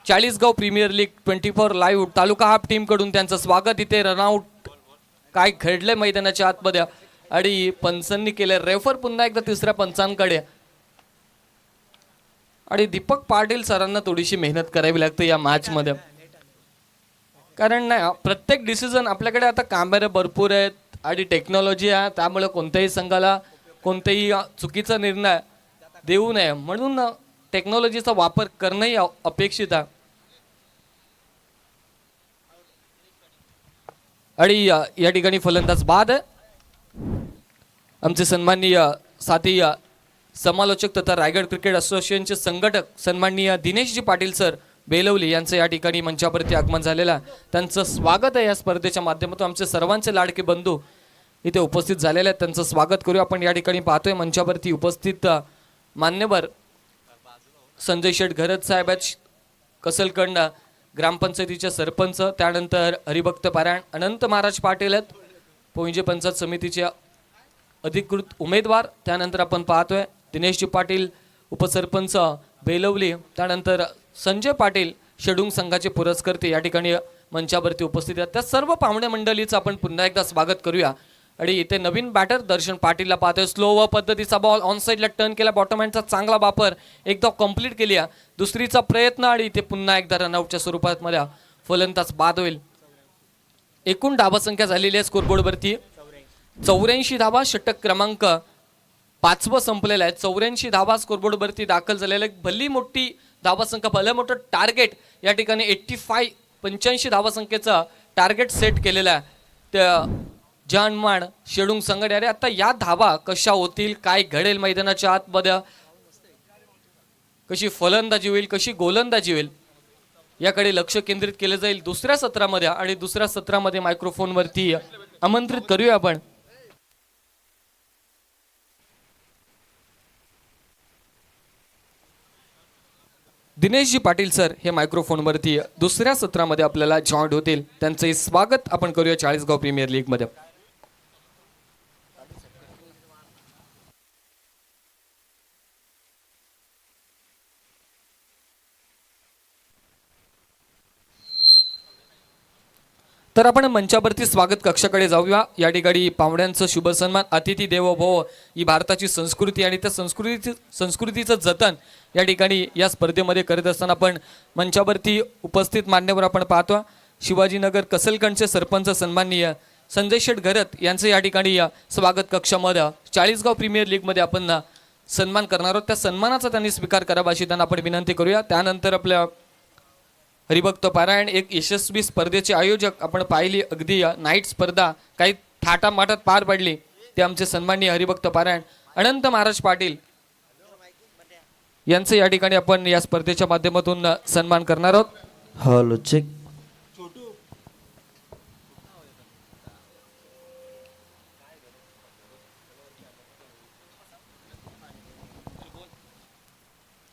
चाळीसगाव प्रीमियर लीग 24 लाईव्ह तालुका हाफ टीम कडून त्यांचं स्वागत. इथे रनआउट काय घडलंय मैदानाच्या आतमध्ये आणि पंचांनी केले. रेफर पुन्हा एकदा तिसऱ्या पंचांकडे आणि दीपक पाटील सरांना थोडीशी मेहनत करावी लागते या मॅच मध्ये, कारण नाही प्रत्येक डिसिजन आपल्याकडे आता कॅमेरे भरपूर आहेत आणि टेक्नॉलॉजी आहे, त्यामुळे कोणत्याही संघाला कोणतेही चुकीचा निर्णय देऊ नये म्हणून टेक्नॉलॉजीचा वापर करणंही अपेक्षित आहे. आणि या ठिकाणी फलंदाज बाद आहे. आमचे सन्माननीय साथी समालोचक तथा रायगड क्रिकेट असोसिएशनचे संघटक सन्माननीय दिनेशजी पाटील सर बेलवली यांचं या ठिकाणी मंचावरती आगमन झालेलं. त्यांचं स्वागत आहे या स्पर्धेच्या माध्यमातून. आमचे सर्वांचे लाडके बंधू इथे उपस्थित झालेले आहेत, त्यांचं स्वागत करू आपण. या ठिकाणी पाहतोय मंचावरती उपस्थित मान्यवर संजय शेठ घरत साहेब कसलकडनं, ग्रामपंचायतीचे सरपंच, त्यानंतर हरिभक्त पारायण अनंत महाराज पाटील आहेत, पोंजे पंचायत समितीचे अधिकृत उमेदवार. त्यानंतर आपण पाहतोय दिनेशजी पाटील उपसरपंच बेलवली, त्यानंतर संजय पाटील शेडुंग संघाचे पुरस्कर्ते या ठिकाणी मंचावरती उपस्थित आहेत. त्या सर्व पाहुणे मंडळीचं आपण पुन्हा एकदा स्वागत करूया. आणि इथे नवीन बॅटर दर्शन पाटीलला पाहतोय. स्लो व पद्धतीचा बॉल ऑन साईडला टर्न केला. बॉटम हँडचा चांगला वापर एकदा कंप्लीट केली. दुसरीचा प्रयत्न आणि इथे पुन्हा एकदा रनआउटच्या स्वरूपात मध्ये फलंदाज बाद होईल. एकूण धावा संख्या झालेली आहे स्कोरबोर्डवरती 84 धावा. षटक क्रमांक 5 संपलेला आहे. 84 धावा स्कोरबोर्डवरती दाखल झालेला आहे. भली मोठी धावा संख्या, भलं मोठं टार्गेट या ठिकाणी 85 धावा संख्येचं टार्गेट सेट केलेलं आहे त्या जानमान शेडुंग संघटने. अरे आता या धावा कशा होतील, काय घडेल मैदानाच्या आतमध्ये, कशी फलंदाजी होईल, कशी गोलंदाजी होईल, याकडे लक्ष केंद्रित केलं जाईल दुसऱ्या सत्रामध्ये. आणि दुसऱ्या सत्रामध्ये मायक्रोफोनवरती आमंत्रित करूया आपण दिनेशजी पाटील सर. हे मायक्रोफोनवरती दुसऱ्या सत्रामध्ये आपल्याला जॉईंट होतील. त्यांचे स्वागत आपण करूया चाळीसगाव प्रीमियर लीग मध्ये. तर आपण मंचावरती स्वागत कक्षाकडे जाऊया. या ठिकाणी पाहुण्यांचं शुभ सन्मान, अतिथी देवो भव ही भारताची संस्कृती आणि त्या संस्कृतीचं जतन या ठिकाणी या स्पर्धेमध्ये करत असताना आपण मंचावरती उपस्थित मान्यवर आपण पाहतो. शिवाजीनगर कसलकंडचे सरपंच सन्माननीय संजय शेठ घरत यांचं या ठिकाणी स्वागत कक्षामध्ये चाळीसगाव प्रीमियर लीगमध्ये आपण सन्मान करणार आहोत. त्या सन्मानाचा त्यांनी स्वीकार करावा अशी त्यांना आपण विनंती करूया. त्यानंतर आपल्या हरिभक्त पारायण एक यशस्वी स्पर्धेचे आयोजक आपण पाहिली, अगदी नाईट स्पर्धा काही थाटामाटात पार पडली, ते आमचे सन्माननीय हरिभक्त पारायण अनंत महाराज पाटील यांचं या ठिकाणी आपण या स्पर्धेच्या माध्यमातून सन्मान करणार आहोत. Hello check.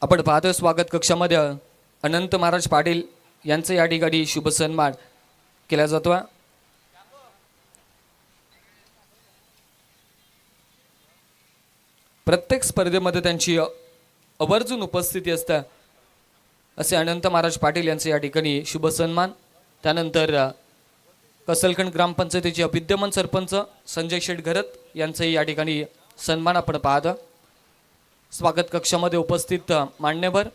आपण पाहतोय स्वागत कक्षामध्ये अनंत महाराज पाटील यांचं या ठिकाणी शुभ सन्मान केला जातो. प्रत्येक स्पर्धेमध्ये त्यांची आवर्जून उपस्थिती असते असे अनंत महाराज पाटील यांचे या ठिकाणी शुभ सन्मान. त्यानंतर कसलखंड ग्रामपंचायतीचे विद्यमान सरपंच संजय शेठ घरत यांचंही या ठिकाणी सन्मान आपण पाहतो. स्वागत कक्षामध्ये उपस्थित मान्यवर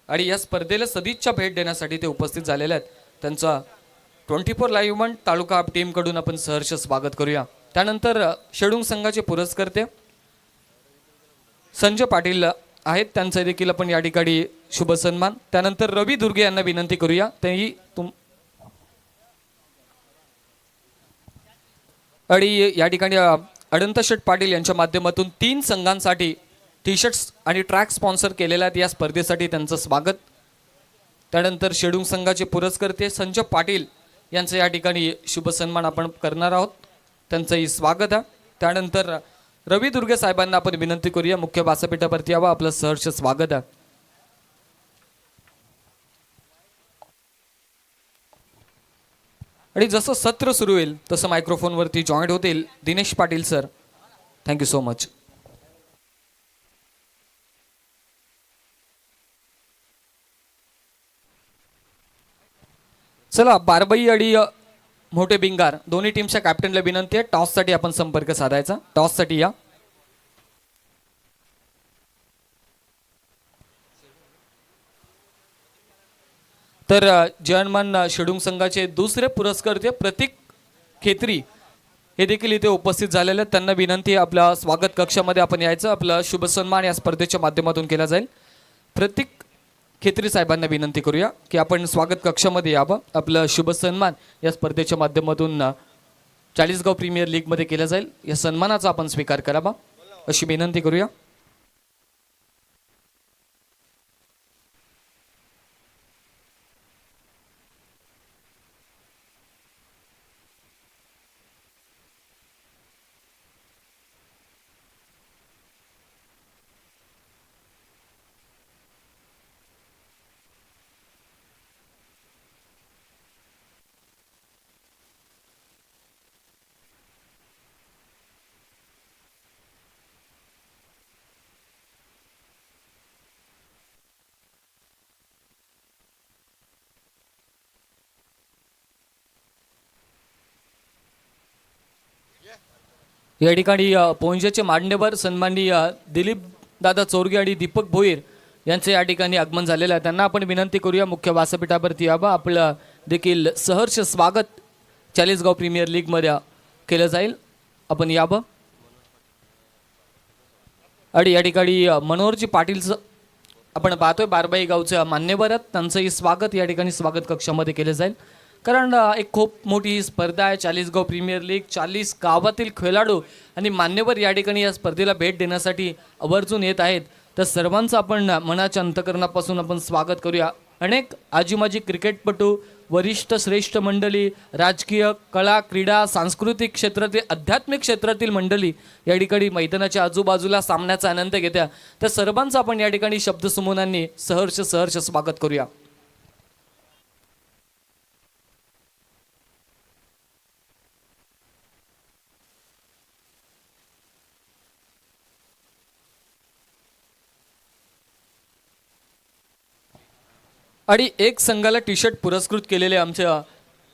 आणि या स्पर्धेला सदिच्छा भेट देण्यासाठी ते उपस्थित झालेले आहेत. त्यांचा 24 लाईव्ह वन तालुका टीमकडून आपण सहर्ष स्वागत करूया. त्यानंतर शेडूंग संघाचे पुरस्कर्ते संजय पाटील आहेत, त्यांचा देखील आपण या ठिकाणी शुभ सन्मान. त्यानंतर रवी दुर्गे यांना विनंती करूया, तेही आणि या ठिकाणी अनंत शेठ पाटील यांच्या माध्यमातून 3 संघांसाठी टी शर्ट्स आणि ट्रॅक स्पॉन्सर केलेले आहेत. या स्पर्धेसाठी त्यांचं स्वागत. त्यानंतर शेडूंग संघाचे पुरस्कर्ते संजय पाटील यांचं या ठिकाणी शुभ सन्मान आपण करणार आहोत, त्यांचंही स्वागत आहे. त्यानंतर रवी दुर्गे साहेबांना आपण विनंती करूया, मुख्य व्यासपीठावरती यावं, आपलं सहर्ष स्वागत आहे. आणि जसं सत्र सुरू होईल तसं मायक्रोफोनवरती जॉईंट होतील Dinesh Patil sir. Thank you so much. चला, बारबाई आणि मोठे बिंगार दोन्ही टीमच्या कॅप्टनला विनंती आहे, टॉससाठी आपण संपर्क साधायचा. टॉससाठी या. तर जयनमान शेडूंग संघाचे दुसरे पुरस्कर्ते प्रतीक खेत्री हे देखील इथे उपस्थित झालेले आहेत. त्यांना विनंती आहे, आपल्या स्वागत कक्षामध्ये आपण यायचं. आपला शुभ सन्मान या स्पर्धेच्या माध्यमातून केला जाईल. प्रतीक खेत्री साहेबांना विनंती करूया की आपण स्वागत कक्षामध्ये यावं. आपलं शुभ सन्मान या स्पर्धेच्या माध्यमातून चाळीसगाव प्रीमियर लीगमध्ये केलं जाईल. या सन्मानाचा आपण स्वीकार करावा अशी विनंती करूया. या ठिकाणी पोंजेचे मान्यवर सन्माननीय दिलीप दादा चोरगे आणि दीपक भोईर यांचे या ठिकाणी आगमन झालेलं आहे. त्यांना आपण विनंती करूया, मुख्य व्यासपीठावरती यावं. आपलं देखील सहर्ष स्वागत चाळीसगाव प्रीमियर लीगमध्ये केलं जाईल, आपण यावं. आणि या ठिकाणी मनोहरजी पाटीलचं आपण पाहतोय, बारबाई गावचे मान्यवर आहेत, त्यांचंही स्वागत या ठिकाणी स्वागत कक्षामध्ये केलं जाईल. कारण एक खूप मोठी स्पर्धा आहे चाळीसगाव प्रीमियर लीग. 40 गावातील खेळाडू आणि मान्यवर या ठिकाणी या स्पर्धेला भेट देण्यासाठी आवर्जून येत आहेत. तर सर्वांचं आपण मनाच्या अंतकरणापासून आपण स्वागत करूया. अनेक आजीमाजी क्रिकेटपटू, वरिष्ठ श्रेष्ठ मंडळी, राजकीय, कला, क्रीडा, सांस्कृतिक क्षेत्रातील, आध्यात्मिक क्षेत्रातील मंडळी या ठिकाणी मैदानाच्या आजूबाजूला सामन्याचा आनंद घेत्या. तर सर्वांचं आपण या ठिकाणी शब्दसमूहांनी सहर्ष स्वागत करूया. आणि एक संघाला टी शर्ट पुरस्कृत केलेले आमच्या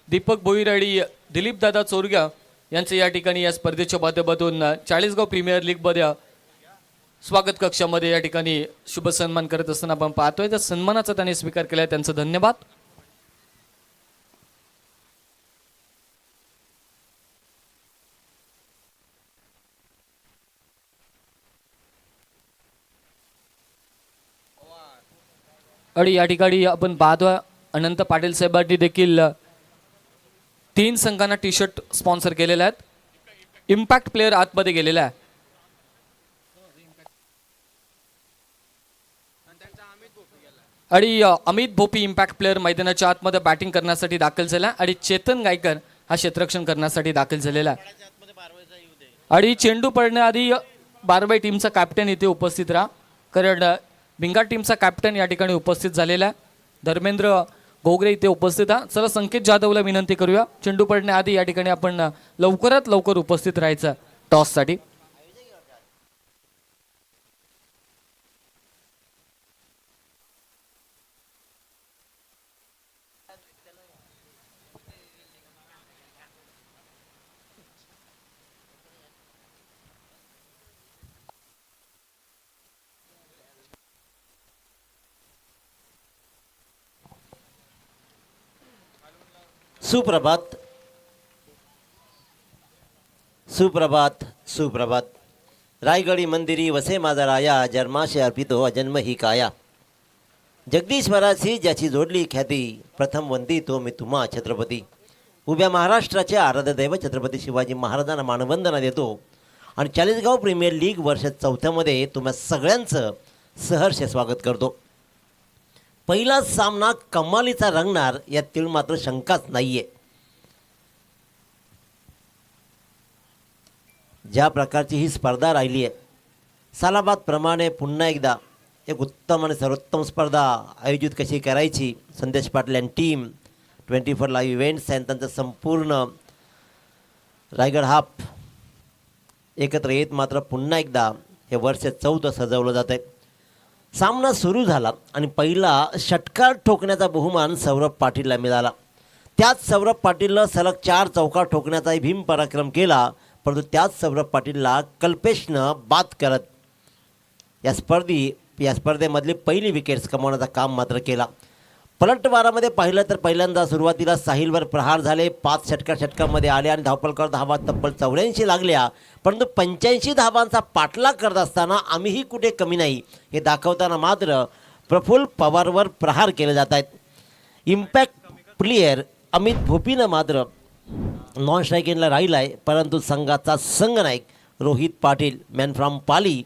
दीपक भोईर आणि दिलीप दादा चोरग्या यांचं या ठिकाणी या स्पर्धेच्या माध्यमातून चाळीसगाव प्रीमियर लीगमध्ये स्वागत कक्षामध्ये या ठिकाणी शुभ सन्मान करत असताना आपण पाहतोय. त्या सन्मानाचा त्यांनी स्वीकार केलाय, त्यांचं धन्यवाद. आणि या ठिकाणी आपण पाहतोय अनंत पाटील साहेबांनी देखील 3 संघांना टी शर्ट स्पॉन्सर केलेले आहेत. इम्पॅक्ट प्लेअर आतमध्ये गेलेला आहे. आणि अमित भोपी इम्पॅक्ट प्लेअर मैदानाच्या आतमध्ये बॅटिंग करण्यासाठी दाखल झाला आणि चेतन गायकर हा क्षेत्ररक्षण करण्यासाठी दाखल झालेला आहे. आणि चेंडू पडण्याआधी बारबाई टीमचा कॅप्टन इथे उपस्थित राहा, कारण भिंगार टीमचा कॅप्टन या ठिकाणी उपस्थित झालेला आहे. धर्मेंद्र घोगरे इथे उपस्थित आहे. चला संकेत जाधवला विनंती करूया, चेंडू पडण्याआधी या ठिकाणी आपण लवकरात लवकर उपस्थित राहायचं टॉससाठी. सुप्रभात सुप्रभात सुप्रभात. रायगडी मंदिरी वसे माझा राया, जन्माशे अर्पितो अजन्म ही काया. जगदीश्वराशी ज्याची जोडली ख्याती, प्रथम वंदितो मी तुम्हा छत्रपती. उभ्या महाराष्ट्राचे आराध्यदैव छत्रपती शिवाजी महाराजांना मानवंदना देतो आणि चाळीसगाव प्रीमियर लीग वर्ष 4थ्यामध्ये तुम्हा सगळ्यांचं सहर्ष स्वागत करतो. पहिला सामना कमालीचा रंगणार यात मात्र शंकाच नाहीये. ज्या प्रकारची ही स्पर्धा राहिली आहे, सालाबादप्रमाणे पुन्हा एकदा एक उत्तम आणि सर्वोत्तम स्पर्धा आयोजित कशी करायची, संदेश Patil and team 24 live events आणि त्यांचं संपूर्ण रायगड हाफ एकत्र येत मात्र पुन्हा एकदा हे वर्ष 4थं सजवलं जात आहे. सामना सुरू झाला आणि पहिला षटकार ठोकण्याचा बहुमान सौरभ पाटीलला मिळाला. त्याच सौरभ पाटीलनं सलग 4 चौकार ठोकण्याचाही भीम पराक्रम केला, परंतु त्याच सौरभ पाटीलला कल्पेशनं बाद करत या स्पर्धेमधली पहिली विकेट्स कमवण्याचं काम मात्र केला. पलटवारामध्ये पाहिलं तर पहिल्यांदा सुरुवातीला साहिलवर प्रहार झाले. 5 षटकामध्ये आले आणि धावपलकर धावा तब्बल 84 लागल्या, परंतु 85 धावांचा पाठलाग करत असताना आम्हीही कुठे कमी नाही हे दाखवताना मात्र प्रफुल्ल पवारवर प्रहार केले जात आहेत. इम्पॅक्ट प्लेयर अमित भोपीनं मात्र नॉन स्ट्रायकिंगला राहिला आहे, परंतु संघाचा संघनायक रोहित पाटील मॅन फ्रॉम पाली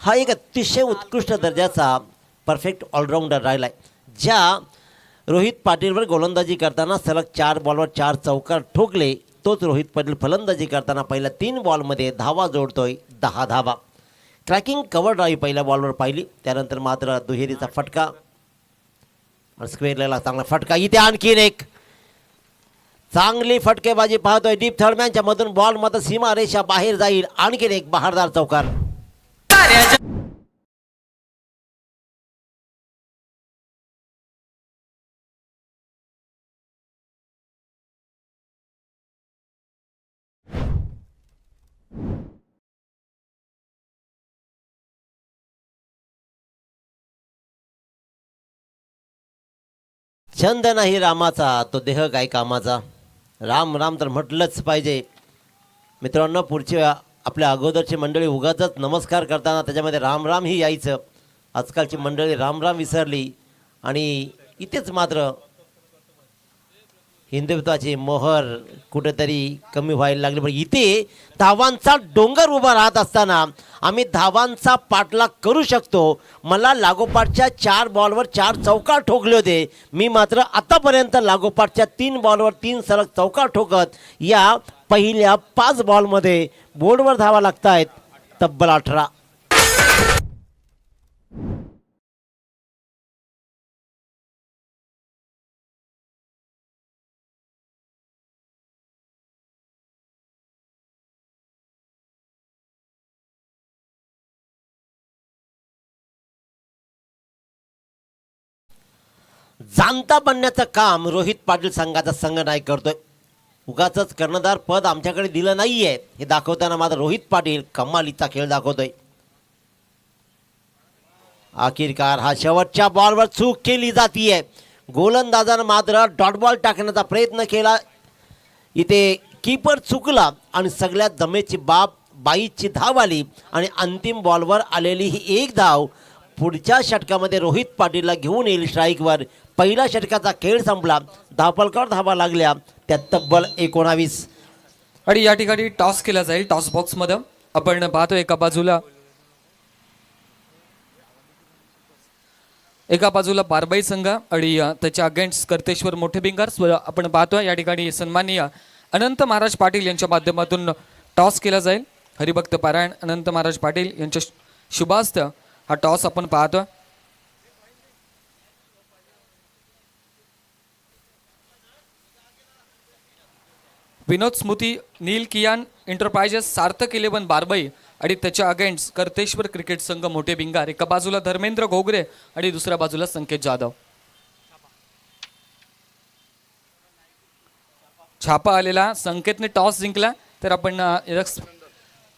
हा एक अतिशय उत्कृष्ट दर्जाचा परफेक्ट ऑलराऊंडर राहिला आहे. ज्या रोहित पाटीलवर गोलंदाजी करताना सलग 4 बॉलवर 4 चौकार ठोकले, तोच रोहित पाटील फलंदाजी करताना पहिल्या 3 बॉलमध्ये धावा जोडतोय 10 धावा. क्रॅकिंग कव्हर ड्राईव्ह पहिल्या बॉलवर पाहिली, त्यानंतर मात्र दुहेरीचा फटका, स्क्वेअरला चांगला फटका. इथे आणखीन एक चांगली फटकेबाजी पाहतोय. डीप थर्डमॅनच्या मधून बॉल मात्र सीमारेषा बाहेर जाईल. आणखीन एक बहारदार चौकार. छंद नाही रामाचा तो देह काय कामाचा. राम राम तर म्हटलंच पाहिजे. मित्रांनो, पुढच्या आपल्या अगोदरची मंडळी उगाचच नमस्कार करताना त्याच्यामध्ये राम राम ही यायचं. आजकालची मंडळी राम राम विसरली आणि इथेच मात्र हिंदुत्वाची मोहर कुठेतरी कमी व्हायला लागली. पण इथे धावांचा डोंगर उभा राहत असताना आम्ही धावांचा पाठलाग करू शकतो. मला लागोपाठच्या 4 बॉलवर 4 चौकार ठोकले होते. मी मात्र आतापर्यंत लागोपाठच्या 3 बॉलवर 3 सलग चौकार ठोकत या पहिल्या 5 बॉलमध्ये बोर्डवर धावा लागत आहेत तब्बल 18. जाणता बनण्याचं काम रोहित पाटील संघाचा संघ नाही करतोय. उगाचच कर्णधार पद आमच्याकडे दिलं नाहीये हे दाखवताना मात्र रोहित पाटील कमालीचा खेळ दाखवतोय. अखेरकार हा शेवटच्या बॉलवर चूक केली जातीये. गोलंदाजानं मात्र डॉट बॉल टाकण्याचा प्रयत्न केला. इथे कीपर चुकला आणि सगळ्यात दमेची बाईची धाव आली आणि अंतिम बॉलवर आलेली ही एक धाव पुढच्या षटकामध्ये रोहित पाटीलला घेऊन येईल स्ट्राईकवर. पहिल्या षटकाचा खेळ संपला. धावपलकावर धावा लागल्या त्या तब्बल 19. आणि या ठिकाणी टॉस केला जाईल. टॉस बॉक्समध्ये आपण पाहतो एका बाजूला बारबाई संघ आणि त्याच्या अगेन्स्ट करतेश्वर मोठे भिंगार आपण पाहतोय. या ठिकाणी सन्माननीय अनंत महाराज पाटील यांच्या माध्यमातून टॉस केला जाईल. हरिभक्त पारायण अनंत महाराज पाटील यांच्या शुभास्थ हा टॉस आपण पाहतोय. विनोद स्मृती नील कियान एंटरप्राइजेस सार्थक 11 बारबाई आणि त्याच्या अगेन्स्ट करतेश्वर क्रिकेट संघ मोठे भिंगार. एका बाजूला धर्मेंद्र घोगरे आणि दुसऱ्या बाजूला संकेत जाधव. छापा आलेला. संकेतने टॉस जिंकला तर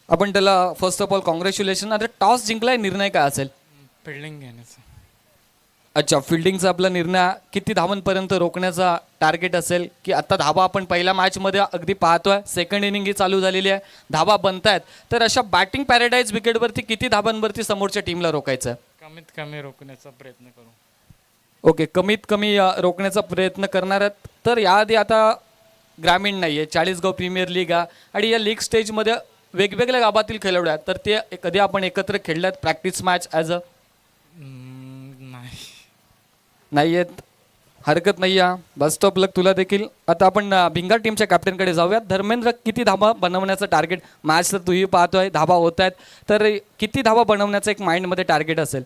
आपण त्याला फर्स्ट ऑफ ऑल कॉंग्रॅच्युलेशन. आता टॉस जिंकलाय, निर्णय काय असेल? फिल्डिंग घेण्याचं. अच्छा, फिल्डिंगचा आपला निर्णय. किती धावांपर्यंत रोखण्याचा टार्गेट असेल की आता धावा आपण पहिल्या मॅचमध्ये अगदी पाहतोय, सेकंड इनिंग ही चालू झालेली आहे, धावा बनतायत, तर अशा बॅटिंग पॅराडाईज विकेटवरती किती धावांवरती समोरच्या टीमला रोखायचं? कमीत कमी रोखण्याचा प्रयत्न करू. ओके, कमीत कमी रोखण्याचा प्रयत्न करणार आहेत. तर याआधी आता ग्रामीण नाही आहे, चाळीसगाव प्रीमियर लीग आहे आणि या लीग स्टेजमध्ये वेगवेगळ्या गावातील खेळाडू आहेत, तर ते कधी आपण एकत्र खेळल्यात प्रॅक्टिस मॅच ॲज अ? नाही आहेत, हरकत नाही आहे. बेस्ट ऑफ लक तुला देखील. आता आपण भिंगार टीमच्या कॅप्टनकडे जाऊयात. धर्मेंद्र, किती धावा बनवण्याचं टार्गेट? मॅच तर तूही पाहतोय, धावा होत आहेत, तर किती धावा बनवण्याचं एक माइंडमध्ये टार्गेट असेल?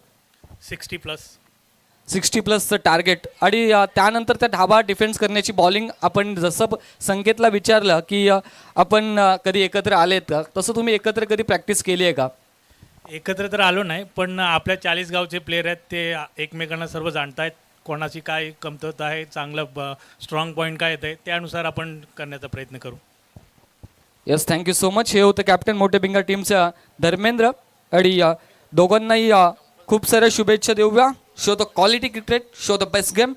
60+ टार्गेट. आणि त्यानंतर त्या धावा डिफेन्स करण्याची बॉलिंग. आपण जसं संकेतला विचारलं की आपण कधी एकत्र आलेत का, तसं तुम्ही एकत्र कधी प्रॅक्टिस केली आहे का? एकत्र तर आलो नाही, पण आपल्या 40 गावचे प्लेयर आहेत, ते एकमेकांना सर्व जाणतायत. कोणाची काय कमतरता आहे, चांगलं स्ट्रॉंग पॉईंट काय येतं, त्यानुसार आपण करण्याचा प्रयत्न करू. Yes, thank you so much. हे होतं कॅप्टन मोठे भिंगार टीमचा धर्मेंद्र. आणि दोघांनाही खूप साऱ्या शुभेच्छा देऊया. Show the quality cricket, show the best game.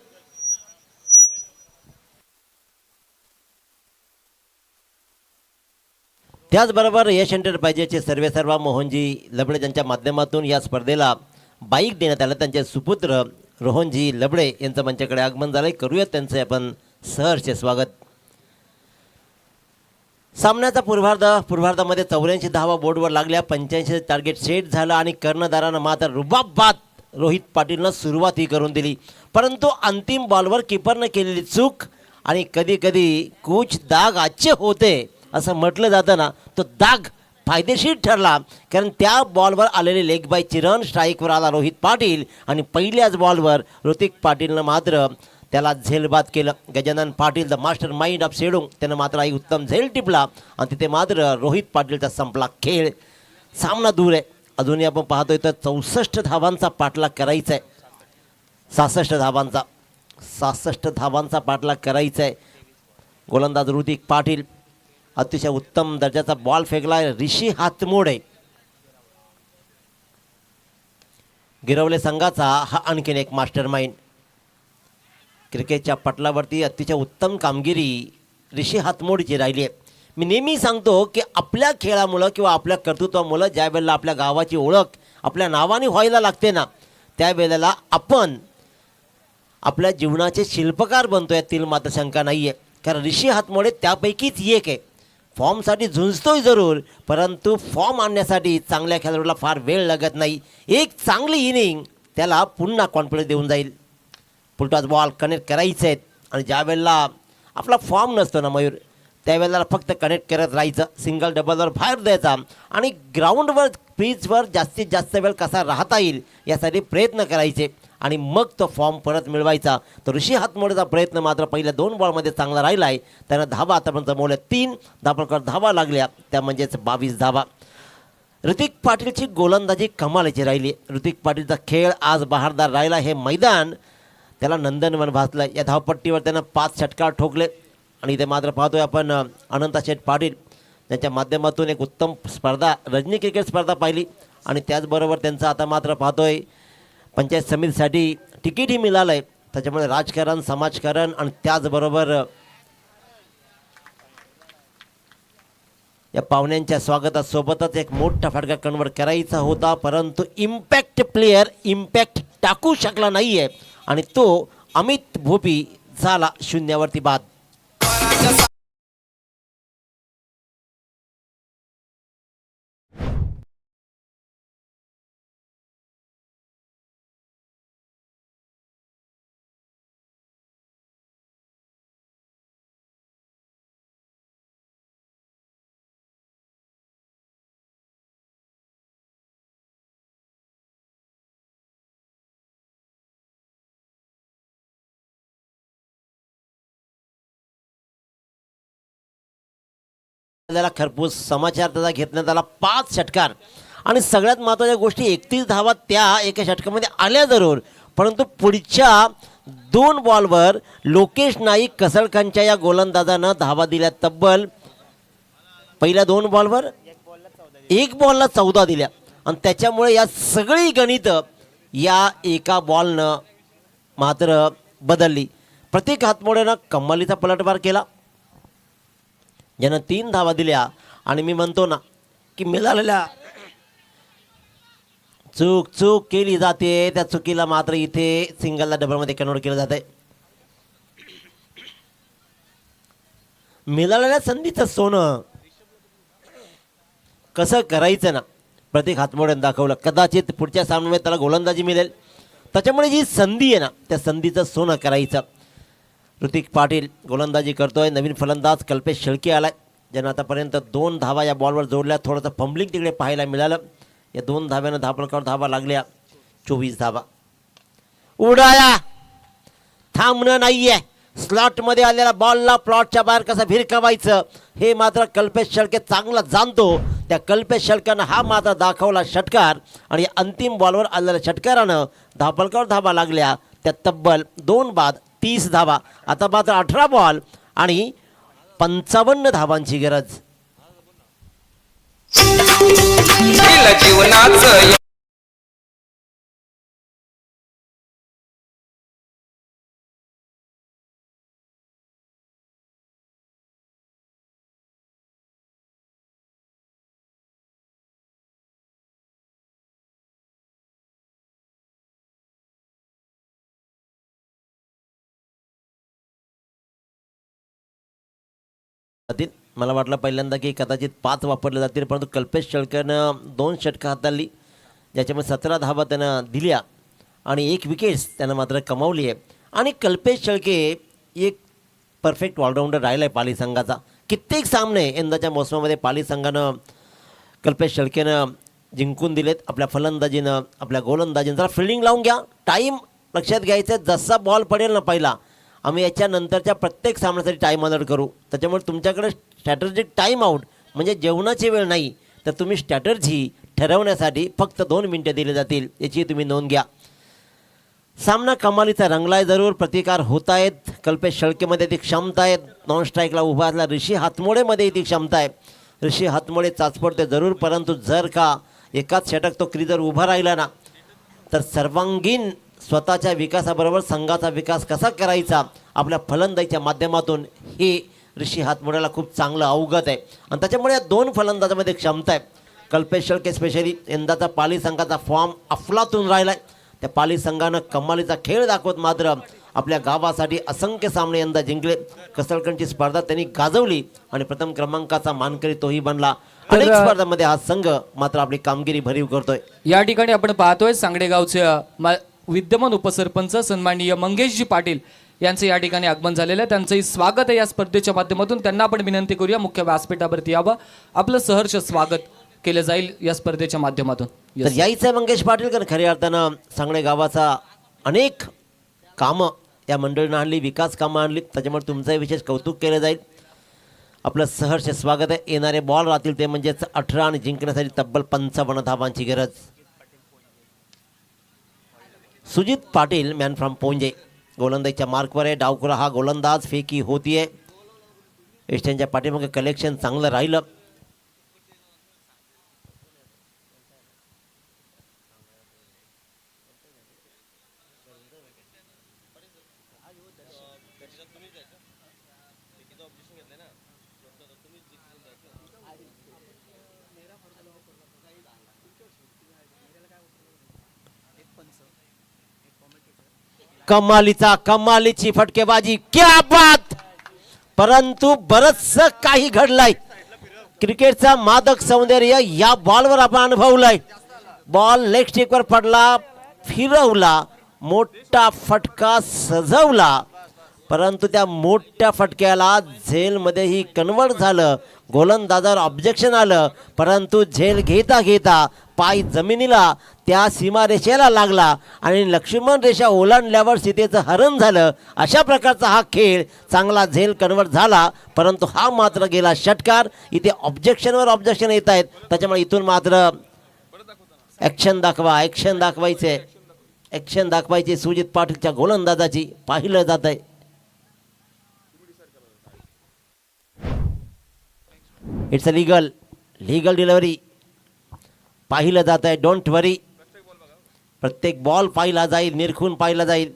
त्याचबरोबर यश एंटरप्राइजेसचे सर्वेसर्वा मोहनजी लबडे यांच्या माध्यमातून या स्पर्धेला बाईक देण्यात आलं. त्यांचे सुपुत्र रोहनजी लबडे यांचं मंचाकडे आगमन झालंय. करूयात त्यांचे आपण सहर्ष स्वागत. सामन्याचा पूर्वार्धामध्ये 84 धावा बोर्डवर लागल्या. 85 टार्गेट सेट झालं आणि कर्णधारानं मात्र रुबाबात रोहित पाटीलनं सुरुवातही करून दिली. परंतु अंतिम बॉलवर किपरनं केलेली चूक आणि कधी कधी कुछ दाग अच्छे होते असं म्हटलं जातं ना, तो दाग फायदेशीर ठरला. कारण त्या बॉलवर आलेले लेग बाय चिरण स्ट्राईकवर आला रोहित पाटील आणि पहिल्याच बॉलवर ऋतिक पाटीलनं मात्र त्याला झेलबाद केलं. Gajanan Patil, the mastermind of Shedung, त्यानं मात्र आई उत्तम झेल टिपला आणि तिथे मात्र रोहित पाटीलचा संपला खेळ. सामना दूर आहे. अजूनही आपण पाहतोय तर 64 धावांचा पाठलाग करायचा आहे. 66 धावांचा पाठलाग करायचा आहे. गोलंदाज ऋतिक पाटील अतिशय उत्तम दर्जाचा बॉल फेकला. ऋषी हातमोडे गिरवले संघाचा हा आणखीन एक मास्टर माइंड. क्रिकेटच्या पटलावरती अतिशय उत्तम कामगिरी ऋषी हातमोडीची राहिली आहे. मी नेहमी सांगतो की आपल्या खेळामुळं किंवा आपल्या कर्तृत्वामुळं ज्या वेळेला आपल्या गावाची ओळख आपल्या नावाने व्हायला लागते ना, त्यावेळेला आपण आपल्या जीवनाचे शिल्पकार बनतो, यातील मात्र शंका नाही आहे. कारण ऋषी हातमोडे त्यापैकीच एक आहे. फॉर्मसाठी झुंजतोय जरूर, परंतु फॉर्म आणण्यासाठी चांगल्या खेळाडूला फार वेळ लागत नाही. एक चांगली इनिंग त्याला पुन्हा कॉन्फिडन्स देऊन जाईल. पुलटाच बॉल कनेक्ट करायचे आहेत आणि ज्या वेळेला आपला फॉर्म नसतो ना मयूर, त्यावेळेला फक्त कनेक्ट करत राहायचं. सिंगल डबलवर बाहेर द्यायचा आणि ग्राउंडवर पिचवर जास्तीत जास्त वेळ कसा राहता येईल यासाठी प्रयत्न करायचे आणि मग तो फॉर्म परत मिळवायचा. तर ऋषी हातमोडेचा प्रयत्न मात्र पहिल्या 2 बॉलमध्ये चांगला राहिला आहे. त्यानं धावा आतापर्यंत मोडल्या 3 धावांकर धावा लागल्या, त्या म्हणजेच 22 धावा. ऋतिक पाटीलची गोलंदाजी कमालीची राहिली. ऋतिक पाटीलचा खेळ आज बहारदार राहिला. हे मैदान त्याला नंदनवन भासलं. या धावपट्टीवर त्यानं 5 षटकार ठोकले आणि इथे मात्र पाहतोय आपण अनंता शेठ पाटील त्यांच्या माध्यमातून एक उत्तम स्पर्धा रणजी क्रिकेट स्पर्धा पाहिली आणि त्याचबरोबर त्यांचं आता मात्र पाहतोय पंचायत समितीसाठी तिकीटही मिळालं आहे. त्याच्यामुळे राजकारण समाजकारण आणि त्याचबरोबर या पाहुण्यांच्या स्वागतासोबतच एक मोठा फटका कन्वर्ट करायचा होता, परंतु इम्पॅक्ट प्लेयर इम्पॅक्ट टाकू शकला नाही आहे आणि तो अमित भोपी झाला शून्यावरती बाद. त्याला खरपूस समाचार त्याचा घेतण्यात आला. 5 षटकार आणि सगळ्यात महत्त्वाच्या गोष्टी 31 धावा त्या एका षटकामध्ये आल्या जरूर, परंतु पुढच्या 2 बॉलवर लोकेश नाईक कसळखानच्या या गोलंदाजानं धावा दिल्या तब्बल. पहिल्या 2 बॉलवर 1 बॉलला 14 दिल्या आणि त्याच्यामुळे या सगळी गणितं या एका बॉलनं मात्र बदलली. प्रत्येक हातमोड्यानं कमालीचा पलटवार केला ज्यानं 3 धावा दिल्या आणि मी म्हणतो ना की मिळालेल्या चूक केली जाते, त्या चुकीला मात्र इथे सिंगलला डबलमध्ये कन्वर्ट केलं जात आहे. मिळालेल्या संधीचं सोनं कसं करायचं ना प्रत्येक हातमोड्यानं दाखवलं. कदाचित पुढच्या सामन्यामध्ये त्याला गोलंदाजी मिळेल, त्याच्यामुळे जी संधी आहे ना त्या संधीचं सोनं करायचं. ऋतिक पाटील गोलंदाजी करतोय. नवीन फलंदाज कल्पेश शेळके आलाय ज्यानं आतापर्यंत 2 धावा या बॉलवर जोडल्या. थोडंसं फंबलिंग तिकडे पाहायला मिळालं. या 2 धाव्यानं धापलकावर धावा लागल्या. 24 धावा. उडाया थांबणं नाहीये. स्लॉटमध्ये आलेल्या बॉलला प्लॉटच्या बाहेर कसं भिरकावायचं हे मात्र कल्पेश शेळके चांगला जाणतो. त्या कल्पेश शेळकेनं हा मात्र दाखवला षटकार आणि अंतिम बॉलवर आलेल्या षटकारानं धापलकावर धावा लागल्या. त्या तब्बल 2 बाद 30 धावा. आता मात्र 18 बॉल आणि 55 धावांची गरज. जीवनाचं मला वाटलं पहिल्यांदा की कदाचित 5 वापरले जातील, परंतु कल्पेश शेळकेनं 2 षटकं हाताळली ज्याच्यामध्ये 17 धावा त्यानं दिल्या आणि 1 विकेट्स त्यानं मात्र कमावली आहे. आणि कल्पेश शेळके एक परफेक्ट ऑलराऊंडर राहिला आहे पाली संघाचा. कित्येक सामने यंदाच्या मोसमामध्ये पाली संघानं कल्पेश शेळकेनं जिंकून दिलेत. आपल्या फलंदाजीनं आपल्या गोलंदाजीनं जरा फिल्डिंग लावून घ्या. टाईम लक्षात घ्यायचं, जसा बॉल पडेल ना पहिला आम्ही याच्यानंतरच्या प्रत्येक सामन्यासाठी टाईम अलर्ट करू. त्याच्यामुळे तुमच्याकडे स्ट्रॅटर्जिक टाईम आऊट म्हणजे जेवणाची वेळ नाही, तर तुम्ही स्ट्रॅटर्जी ठरवण्यासाठी फक्त 2 मिनटं दिले जातील, याची तुम्ही नोंद घ्या. सामना कमालीचा रंगलाय जरूर. प्रतिकार होत आहेत. कल्पेश शेळकेमध्ये ती क्षमता आहे. नॉन स्ट्राईकला उभा असला ऋषी हातमोडेमध्ये ती क्षमता आहे. ऋषी हातमोडे चाचपडते जरूर, परंतु जर का एकाच षटक तो क्रीजर उभा राहिला ना तर सर्वांगीण स्वतःच्या विकासाबरोबर संघाचा विकास कसा करायचा आपल्या फलंदाजीच्या माध्यमातून हे ऋषी हातमोड्याला खूप चांगलं अवगत आहे. आणि त्याच्यामुळे या 2 फलंदाजामध्ये क्षमता आहे. कल्पेश शेळके स्पेशली यंदाचा पाली संघाचा फॉर्म अफलातून राहिला आहे. त्या पाली संघानं कमालीचा खेळ दाखवत मात्र आपल्या गावासाठी असंख्य सामने यंदा जिंकले. कसळखंडची स्पर्धा त्यांनी गाजवली आणि प्रथम क्रमांकाचा मानकरी तोही बनला. अनेक स्पर्धांमध्ये हा संघ मात्र आपली कामगिरी भरीव करतोय. या ठिकाणी आपण पाहतोय सांगडेगावचे विद्यमान उपसरपंच सन्माननीय मंगेशजी पाटील यांचं या ठिकाणी आगमन झालेलं आहे. त्यांचंही स्वागत आहे या स्पर्धेच्या माध्यमातून. त्यांना आपण विनंती करूया मुख्य व्यासपीठावरती यावं. आपलं सहर्ष स्वागत केलं जाईल या स्पर्धेच्या माध्यमातून. तर यायचं मंगेश पाटील कारण खऱ्या अर्थानं सांगणे गावाचा अनेक कामं या मंडळीनं आणली, विकास कामं आणली, त्याच्यामुळे तुमचंही विशेष कौतुक केलं जाईल. आपलं सहर्ष स्वागत आहे. येणारे बॉल राहतील ते म्हणजेच 18 आणि जिंकण्यासाठी तब्बल 55 धावांची गरज. सुजित पाटील मॅन फ्रॉम पोंजे गोलंदाजीच्या मार्कवर आहे. डावखुरा हा गोलंदाज, फेकी होतीये. एस्टनच्या पाठीमागे कलेक्शन चांगलं राहिलं. कमालीची फटकेबाजी, क्या बात. परंतु बरंच काही घडलंय. क्रिकेटचा मादक सौंदर्य या बॉलवर आपण अनुभवलंय. बॉल लेग स्टिकवर पडला, फिरवला, मोठा फटका सजवला, परंतु त्या मोठ्या फटक्याला झेलमध्येही कन्वर्ट झालं. गोलंदाजावर ऑब्जेक्शन आलं, परंतु झेल घेता घेता पाय जमिनीला त्या सीमारेषेला लागला आणि लक्ष्मण रेषा ओलांडल्यावर सीतेचं हरण झालं. अशा प्रकारचा हा खेळ चांगला झेल कन्वर्ट झाला, परंतु हा मात्र गेला षटकार. इथे ऑब्जेक्शनवर ऑब्जेक्शन येत आहेत, त्याच्यामुळे इथून मात्र ॲक्शन दाखवायचे सुजित पाटीलच्या गोलंदाजाची पाहिलं जात आहे. इट्स अ लीगल डिलिव्हरी पाहिलं जात आहे. डोंट वरी, प्रत्येक बॉल पाहिला जाईल, निरखून पाहिला जाईल.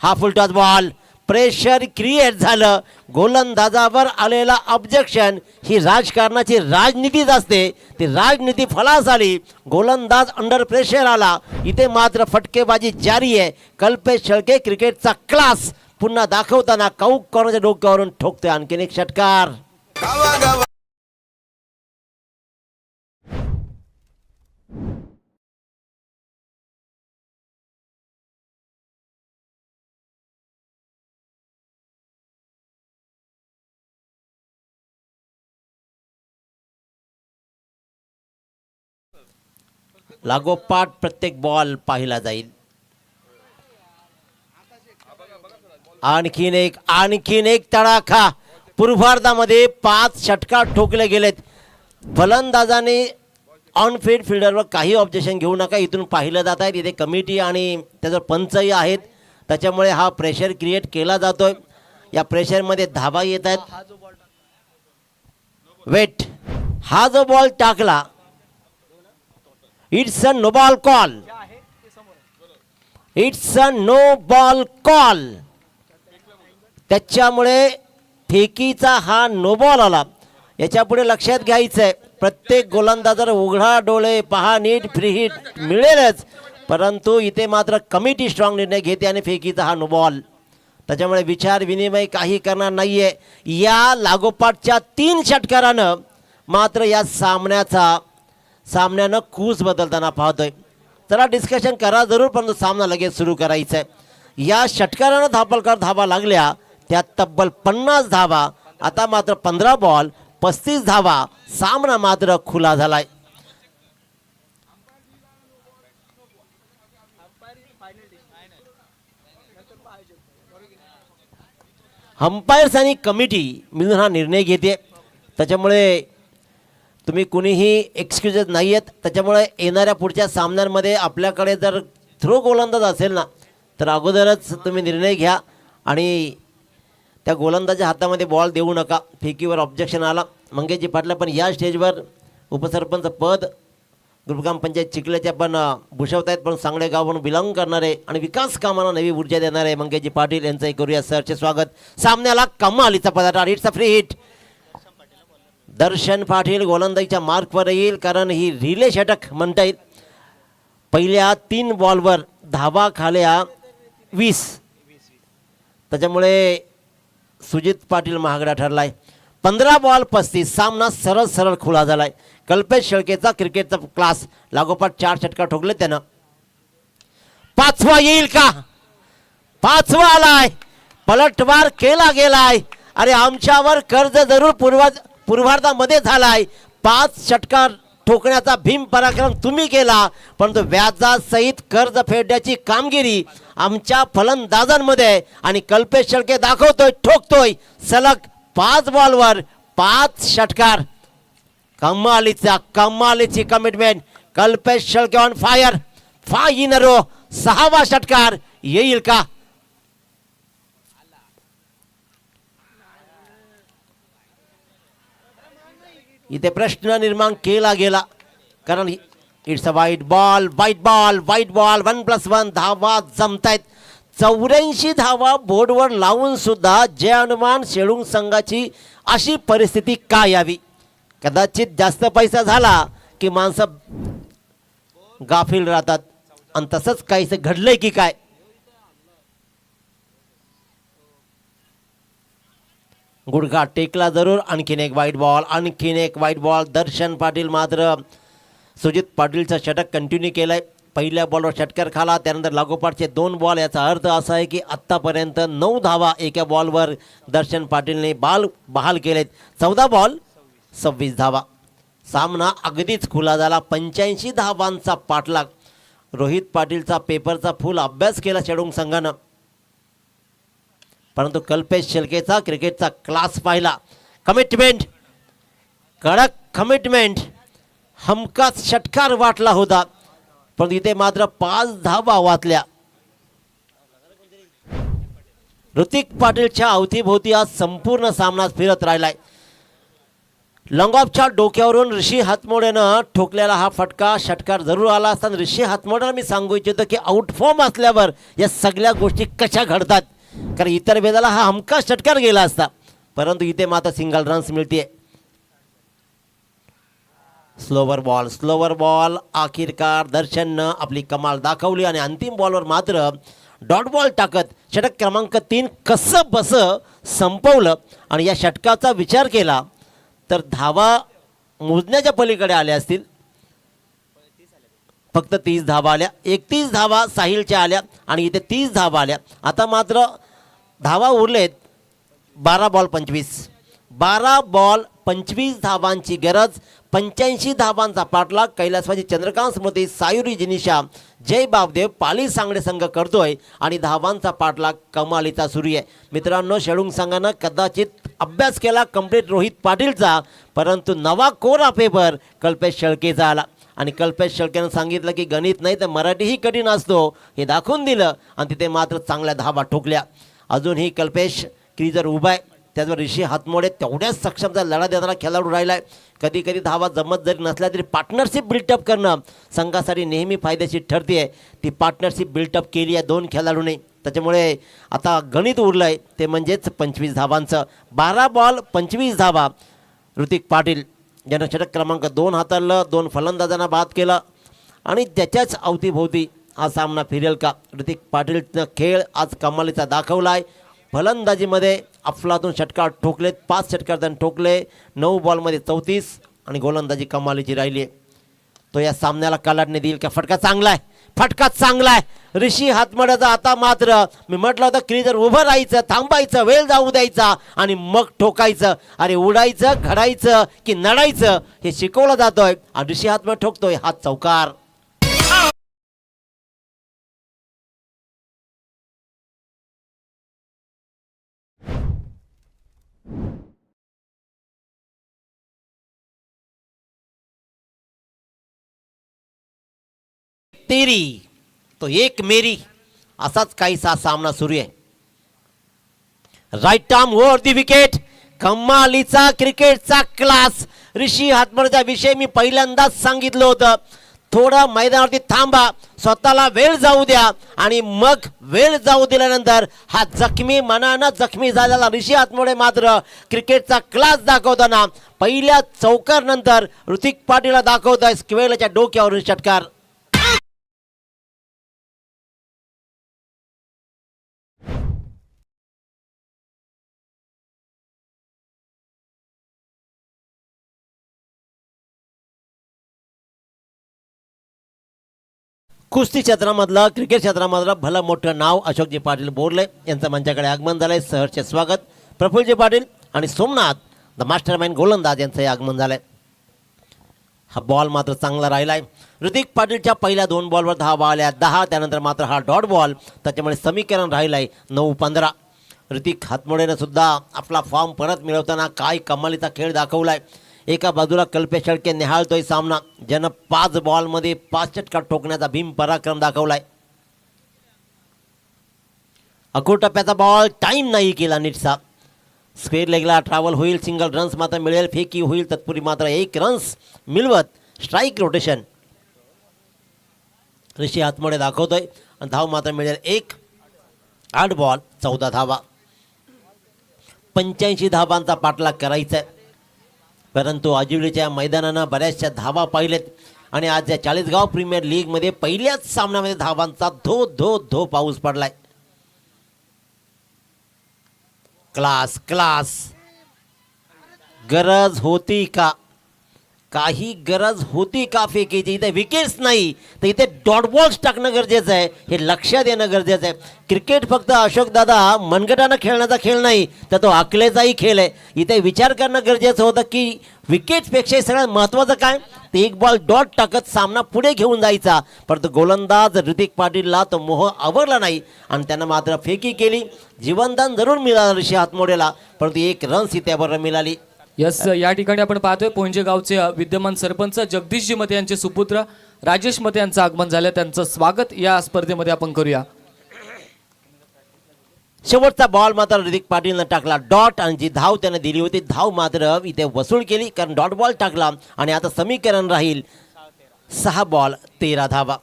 हा फुलटॉस बॉल, प्रेशर क्रिएट झालं. गोलंदाजावर आलेला ऑब्जेक्शन ही राजकारणाची राजनीतीच असते, ती राजनीती फलास आली. गोलंदाज अंडर प्रेशर आला. इथे मात्र फटकेबाजी जारी आहे. कल्पेश शेळके क्रिकेटचा क्लास पुन्हा दाखवताना कौक कॉर्नरच्या डोक्यावरून ठोकतोय. आणखीन एक षटकार. लागोपाठ प्रत्येक बॉल पाहिला जाईल. आणखीन एक तडाखा. पूर्वार्धामध्ये 5 षटकार ठोकले गेलेत. फलंदाजाने ऑन फील्ड फिल्डरवर काही ऑब्जेक्शन घेऊ नका, इथून पाहिलं जात आहे. इथे कमिटी आणि त्याच्यावर पंचही आहेत, त्याच्यामुळे हा प्रेशर क्रिएट केला जातोय. या प्रेशरमध्ये धाबा येत आहेत. वेट, हा जो बॉल टाकला, it's a no ball call. It's a no ball call. त्याच्यामुळे फेकीचा हा नो बॉल आला. याच्या पुढे लक्षात घ्यायचं आहे, प्रत्येक गोलंदाजाला उघडा डोळे पहा, नीट फ्री हिट मिळेलच, परंतु इथे मात्र कमिटी स्ट्रॉंग निर्णय घेते आणि फेकीचा हा नो बॉल. त्याच्यामुळे विचार विनिमय काही करणार नाहीये. या लागोपाठच्या 3 षटकारानं मात्र या सामन्यानं कूस बदलताना पाहतोय. चला डिस्कशन करा जरूर, परंतु सामना लगेच सुरू करायचा आहे. या षटकारानं धावा लागल्या, त्यात तब्बल 50 धावा. आता मात्र 15 बॉल 35 धावा. सामना मात्र खुला झालाय. अंपायर्स आणि कमिटी मिळून हा निर्णय घेते, त्याच्यामुळे तुम्ही कुणीही एक्सक्युजेस नाही आहेत. त्याच्यामुळे येणाऱ्या पुढच्या सामन्यांमध्ये आपल्याकडे जर थ्रो गोलंदाज असेल ना, तर अगोदरच तुम्ही निर्णय घ्या आणि त्या गोलंदाजाच्या हातामध्ये बॉल देऊ नका. फेकीवर ऑब्जेक्शन आला. मंगेशजी पाटला पण या स्टेजवर उपसरपंच पद ग्रुपग्राम पंचायत चिखल्याच्या पण भूषवत आहेत, पण सांगडे गावावरून बिलॉंग करणारे आणि विकास कामांना नवी ऊर्जा देणारे मंगेशजी पाटील यांचं करूया सरचे स्वागत. सामन्याला कमालीचा पदार्थ. It's a free hit. Darshan Patil गोलंदाजीच्या मार्कवर येईल, कारण ही रिले षटक म्हणता येईल. पहिल्या 3 बॉलवर धावा खाल्या 20, त्याच्यामुळे सुजित पाटील महागडा ठरलाय. 15 बॉल 35. सामना सरळ खुला झालाय. कल्पेश शेळकेचा क्रिकेटचा क्लास. लागोपाठ 4 षटकार ठोकले त्यानं. 5वा येईल का? 5वा आलाय. पलटवार केला गेलाय. अरे आमच्यावर कर्ज जरूर पूर्वार्धामध्ये झालाय. 5 षटकार ठोकण्याचा भीम पराक्रम तुम्ही केला, परंतु व्याजासहित कर्ज फेडण्याची कामगिरी आमच्या फलंदाजांमध्ये आणि कल्पेश शेळके दाखवतोय, ठोकतोय. सलग 5 बॉलवर 5 षटकार. कमालीची commitment. Kalpesh Shelke on fire. 5 in a row. 6वा षटकार येईल का? इथे प्रश्न निर्माण केला गेला, कारण इट्स अ वाईट बॉल. 1+1 धावा जमतायत. 84 धावा बोर्डवर लावून सुद्धा जय हनुमान शेळुंग संघाची अशी परिस्थिती का यावी? कदाचित जास्त पैसा झाला की माणसं गाफील राहतात, आणि तसंच काहीसं घडलंय की काय? गुडघा टेकला जरूर. आणखीन एक वाईट बॉल. दर्शन पाटील मात्र सुजित पाटीलचं षटक कंटिन्यू केलंय. पहिल्या बॉलवर षटकार खाला, त्यानंतर लागोपाठचे 2 बॉल. याचा अर्थ असा आहे की आत्तापर्यंत 9 धावा एका बॉलवर दर्शन पाटीलने बहाल केलेत. 14 बॉल 26 धावा. सामना अगदीच खुला झाला. 85 धावांचा पाठलाग. रोहित पाटीलचा पेपरचा फुल अभ्यास केला शेळुंग संघानं, परंतु कल्पेश शेळकेचा क्रिकेटचा क्लास पाहिला. कमिटमेंट, कडक कमिटमेंट, हमखास षटकार वाटला होता, पण इथे मात्र 5 धावा वाचल्या. ऋतिक पाटीलच्या अवतीभोवती आज संपूर्ण सामना फिरत राहिलाय. लॉंग ऑफच्या डोक्यावरून ऋषी हातमोडेनं ठोकलेला हा फटका षटकार जरूर आला असताना ऋषी हातमोडेला मी सांगू इच्छितो की आउट फॉर्म असल्यावर या सगळ्या गोष्टी कशा घडतात, कारण इतर वेळेला हा हमखास षटकार गेला असता, परंतु इथे मात्र सिंगल रन्स मिळते. Slower ball. आखिरकार दर्शननं आपली कमाल दाखवली आणि अंतिम बॉलवर मात्र डॉट बॉल टाकत षटक क्रमांक 3 कसं बस संपवलं. आणि या षटकाचा विचार केला तर धावा मोजण्याच्या पलीकडे आल्या असतील. फक्त 30 धावा आल्या. 31 धावा साहिलच्या आल्या आणि इथे 30 धावा आल्या. आता मात्र धावा उरलेत 12 बॉल 25 धावांची गरज. 85 धावांचा पाठलाग कैलासवासी चंद्रकांत स्मृती, सायुरी जिनिशा, जय बाबदेव, पाली सांगडे संघ करतोय आणि धावांचा पाठलाग कमालीचा सुरू आहे. मित्रांनो, शेळुंग संघानं कदाचित अभ्यास केला कंप्लीट रोहित पाटीलचा, परंतु नवा कोरा पेपर कल्पेश शेळकेचा आला आणि कल्पेश शेळकेनं सांगितलं की गणित नाही तर मराठीही कठीण असतो हे दाखवून दिलं आणि तिथे मात्र चांगल्या धावा ठोकल्या. अजूनही कल्पेश क्रीजर उभा आहे. त्याचवर ऋषी हातमोडे तेवढ्याच सक्षमचा लढा देणारा खेळाडू राहिला आहे. कधी कधी धावा जमत जरी नसल्या तरी पार्टनरशिप बिल्टअप करणं संघासाठी नेहमी फायदेशीर ठरते आहे. ती पार्टनरशिप बिल्टअप केली आहे 2 खेळाडूंनी. त्याच्यामुळे आता गणित उरलं आहे ते म्हणजेच 25 धावांचं. 12 बॉल 25 धावा. ऋतिक पाटील ज्यानं षटक क्रमांक 2 हाताळलं, 2 फलंदाजांना बाद केला आणि त्याच्याच अवतीभोवती हा सामना फिरेल का? ऋतिक पाटीलनं खेळ आज कमालीचा दाखवला आहे. फलंदाजीमध्ये अफलातून षटकार ठोकलेत, 5 षटकार त्यांनी ठोकले, 9 बॉलमध्ये 34 आणि गोलंदाजी कमालीची राहिली आहे. तो या सामन्याला कलाटणे देईल का? फटका चांगला आहे ऋषी हातमड्याचा. आता मात्र मी म्हटलं होतं क्रीजर उभं राहायचं, थांबायचं, वेळ जाऊ द्यायचा आणि मग ठोकायचं. अरे उडायचं, घडायचं की नडायचं हे शिकवलं जातोय आणि ऋषी हातमड ठोकतोय हात चौकार. तेरी तो एक मेरी असाच काहीसा सामना सुरू आहे. Right arm over the wicket. कमालीचा क्रिकेटचा क्लास. ऋषी हातमडच्या विषयी मी पहिल्यांदाच सांगितलं होतं, थोडं मैदानावरती थांबा, स्वतःला वेळ जाऊ द्या आणि मग वेळ जाऊ दिल्यानंतर हा जखमी मनानं जखमी झालेला ऋषी हातमोडे मात्र क्रिकेटचा क्लास दाखवताना पहिल्या चौकार नंतर ऋतिक पाटीलला दाखवतोय स्क्वेअरच्या डोक्यावरून षटकार. कुस्ती क्षेत्रामधलं क्रिकेट क्षेत्रामधलं भलं मोठं नाव अशोकजी पाटील बोरले यांचं मंचाकडे आगमन झालंय. सहर्ष स्वागत. प्रफुल्लजी पाटील आणि सोमनाथ द मास्टरमाइंड गोलंदाज यांचं आगमन झालंय. हा बॉल मात्र चांगला राहिलाय. ऋतिक पाटीलच्या पहिल्या 2 बॉलवर धावा आल्या 10. त्यानंतर मात्र हा डॉट बॉल, त्याच्यामुळे समीकरण राहिलंय 9-15. ऋतिक हातमोडेनं सुद्धा आपला फॉर्म परत मिळवताना काय कमालीचा खेळ दाखवलाय. एका बाजूला कल्पेश शेळके निहाळतोय सामना, ज्यानं 5 बॉलमध्ये 5 षटकार ठोकण्याचा भीम पराक्रम दाखवलाय. अकोटप्प्याचा बॉल टाइम नाही केला नीटसा. स्क्वेअर लेगला ट्रॅव्हल होईल, सिंगल रन्स मात्र मिळेल, फेकी होईल, तत्पूर्वी मात्र 1 रन्स मिळवत स्ट्राईक रोटेशन ऋषी हातमोडे दाखवतोय आणि धाव मात्र मिळेल 1. 8 बॉल 14 धावा. 85 धावांचा पाठलाग करायचा आहे, परंतु आजिवलीच्या मैदानानं बऱ्याचशा धावा पाहिलेत आणि आज या चाळीसगाव प्रीमियर लीगमध्ये पहिल्याच सामन्यामध्ये धावांचा धो धो धो पाऊस पडलाय. Class class. गरज होती का, काही गरज होती का फेकीची? इथे विकेट्स नाही तर इथे डॉट बॉल्स टाकणं गरजेचं आहे, हे लक्षात येणं गरजेचं आहे. क्रिकेट फक्त अशोकदादा मनगटानं खेळण्याचा खेळ नाही तर तो आकलेचाही खेळ आहे. इथे विचार करणं गरजेचं होतं की विकेट्सपेक्षाही सगळ्यात महत्त्वाचं काय, ते 1 बॉल डॉट टाकत सामना पुढे घेऊन जायचा. परंतु गोलंदाज ऋतिक पाटीलला तो मोह आवडला नाही आणि त्यानं मात्र फेकी केली. जीवनदान जरूर मिळालं ऋषी हातमोडेला, परंतु 1 रन्स त्याबरोबर मिळाली. यस, या ठिकाणी आपण पाहतोय पोंजे गावचे विद्यमान सरपंच जगदीशजी मते यांचे सुपुत्र राजेश मते यांचं आगमन झालं. त्यांचं स्वागत या स्पर्धेमध्ये आपण करूया. शेवटचा बॉल मात्र ऋतिक पाटीलनं टाकला डॉट आणि जी धाव त्याने दिली होती धाव मात्र इथे वसूल केली, कारण डॉट बॉल टाकला आणि आता समीकरण राहील 6 बॉल 13 धावा.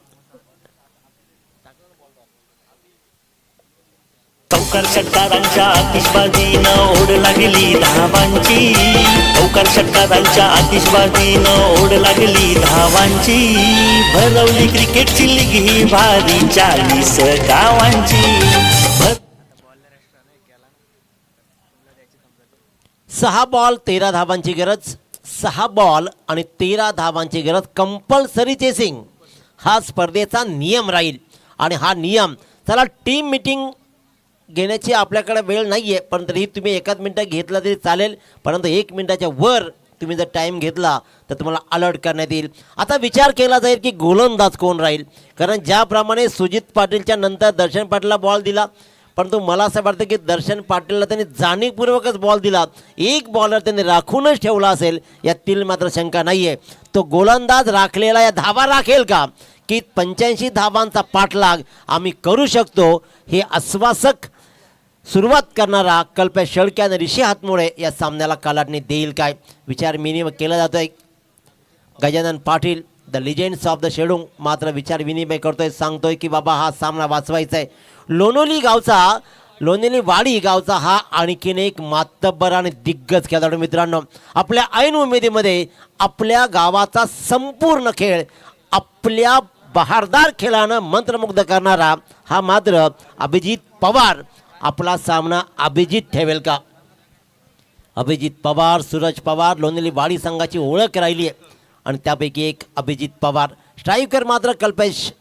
चौकार षटकारांच्या आतिषबाजीनं ओढ लागली धावांची. चौकार षटकारांच्या आतिषबाजीनं ओढ लागली धावांची. भरवली क्रिकेटची लीग ही भारी 40 गावांची. 6 बॉल 13 धावांची गरज. 6 बॉल आणि 13 धावांची गरज. कंपल्सरी चेसिंग हा स्पर्धेचा नियम राहील आणि हा नियम, चला टीम मीटिंग घेण्याची आपल्याकडे वेळ नाही आहे, पण तरी तुम्ही 1 मिनटं घेतला तरी चालेल, परंतु 1 मिनटाच्या वर तुम्ही जर टाईम घेतला तर तुम्हाला अलर्ट करण्यात येईल. आता विचार केला जाईल की गोलंदाज कोण राहील, कारण ज्याप्रमाणे सुजित पाटीलच्या नंतर दर्शन पाटीलला बॉल दिला, परंतु मला असं वाटतं की दर्शन पाटीलला त्यांनी जाणीवपूर्वकच बॉल दिला. 1 बॉलर त्यांनी राखूनच ठेवला असेल यातील मात्र शंका नाही आहे. तो गोलंदाज राखलेला या धावा राखेल का, की 85 धावांचा पाठलाग आम्ही करू शकतो, हे आश्वासक सुरुवात करणारा कल्पेश शेळके आणि ऋषी हातमोडे या सामन्याला कालाटणी देईल काय, विचार विनिमय केला जातोय. Gajanan Patil the legends of the Shedung मात्र विचार विनिमय करतोय, सांगतोय की बाबा हा सामना वाचवायचा आहे. लोणेली वाडी गावचा हा आणखीन एक मातब्बर आणि दिग्गज खेळाडू मित्रांनो. आपल्या ऐन उमेदीमध्ये आपल्या गावाचा संपूर्ण खेळ आपल्या बहारदार खेळानं मंत्रमुग्ध करणारा हा मात्र अभिजित पवार. आपला सामना अभिजित ठेवेल का? अभिजित पवार, सूरज पवार लोणेली वाडी संघाची ओळख राहिली आहे आणि त्यापैकी एक अभिजित पवार. स्ट्रायकर मात्र कल्पेश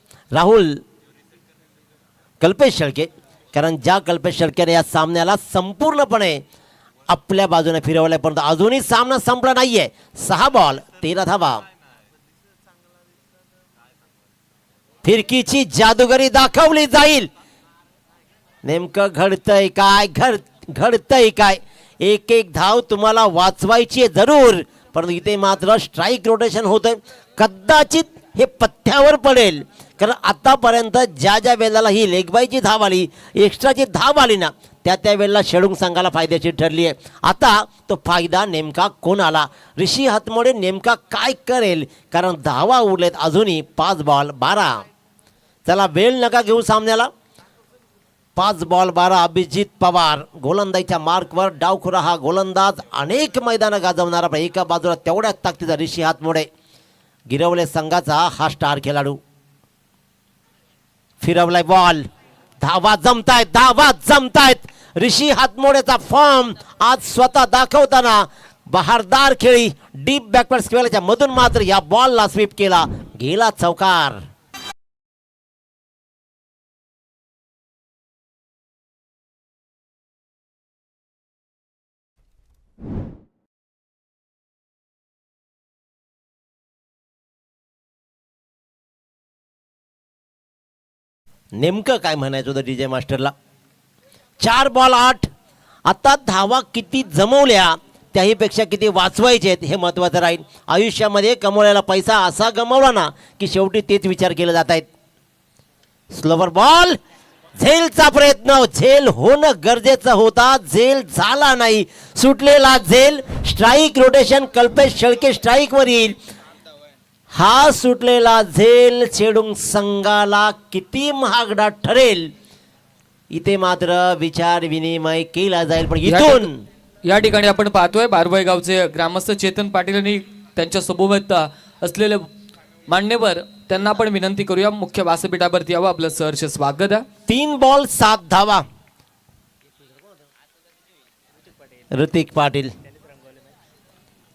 शेळके, कारण ज्या कल्पेश शेळकेने या सामन्याला संपूर्णपणे आपल्या बाजूने फिरवलंय, परंतु अजूनही सामना संपला नाहीये. 6 बॉल 13 धावा. फिरकीची जादूगरी दाखवली जाईल. नेमकं घडतंय काय, एक धाव तुम्हाला वाचवायची आहे जरूर, परंतु इथे मात्र स्ट्राईक रोटेशन होतंय. कदाचित हे पथ्यावर पडेल, कारण आतापर्यंत ज्या वेळेला ही लेगबाईची धाव आली, एक्स्ट्राची धाव आली ना, त्या वेळेला शेडूंग संघाला फायद्याची ठरली आहे. आता तो फायदा नेमका कोणाला, ऋषी हातमोडे नेमका काय करेल, कारण धावा उरलेत अजूनही 5 बॉल 12. चला वेळ नका घेऊ सामन्याला. 5 बॉल 12. अभिजित पवार गोलंदाजीच्या मार्कवर. डावखुरा हा गोलंदाज अनेक मैदानं गाजवणारा, पण एका बाजूला तेवढ्याच ताकदीचा ऋषी हातमोडे, गिरवले संघाचा हा स्टार खेळाडू. फिरवलाय बॉल, धावा जमतायत. ऋषी हातमोडेचा फॉर्म आज स्वतः दाखवताना बहारदार खेळी डीप बॅकवर्ड स्क्वेअरच्या मधून मात्र या बॉलला स्वीप केला, गेला चौकार. नेमकं काय म्हणायचं होतं डीजे मास्टरला. 4 बॉल 8. आता धावा किती जमवल्या त्याहीपेक्षा किती वाचवायचे आहेत हे महत्त्वाचं राहील. आयुष्यामध्ये कमवलेला पैसा असा गमावला ना की शेवटी तेच विचार केले जात आहेत. स्लोवर बॉल झेलचा प्रयत्न, झेल होणं गरजेचं होता, झेल झाला नाही. सुटलेला झेल, strike rotation, Kalpesh Shelke strike वर येईल. हा सुटलेला झेल चेडूंग संघाला किती महागडा ठरेल इथे मात्र विचार विनिमय केला जाईल. पण इथून या ठिकाणी आपण पाहतोय बारवाई गावचे ग्रामस्थ चेतन पाटील आणि त्यांच्या सोबत असलेले मान्यवर, त्यांना आपण विनंती करूया मुख्य व्यासपीठावरती यावं. आपलं सहर्ष स्वागत आहे. 3 बॉल 7 धावा. ऋतिक पाटील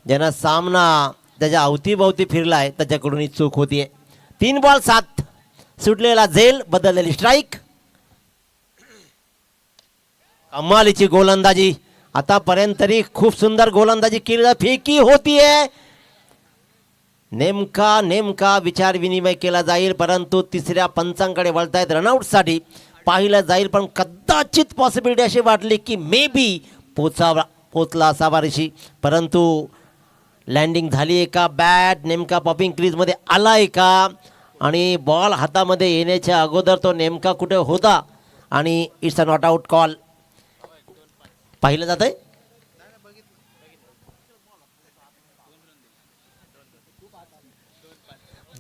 ज्यांना सामना त्याच्या अवतीभोवती फिरलाय त्याच्याकडून ही चूक होतीये. 3 बॉल 7. सुटलेला झेल, बदललेली स्ट्राईक. कमालीची गोलंदाजी आतापर्यंत तरी खूप सुंदर गोलंदाजी केली. फेकी होतीये. नेमका विचार विनिमय केला जाईल, परंतु तिसऱ्या पंचांकडे वळतायत रनआउटसाठी पाहिलं जाईल. पण कदाचित पॉसिबिलिटी अशी वाटली की मे बी पोचला असावा ऋषी, परंतु लँडिंग झाली आहे का, बॅट नेमका पॉपिंग क्रीजमध्ये आला आहे का, आणि बॉल हातामध्ये येण्याच्या अगोदर तो नेमका कुठे होता, आणि it's a not out call पाहिलं जात आहे.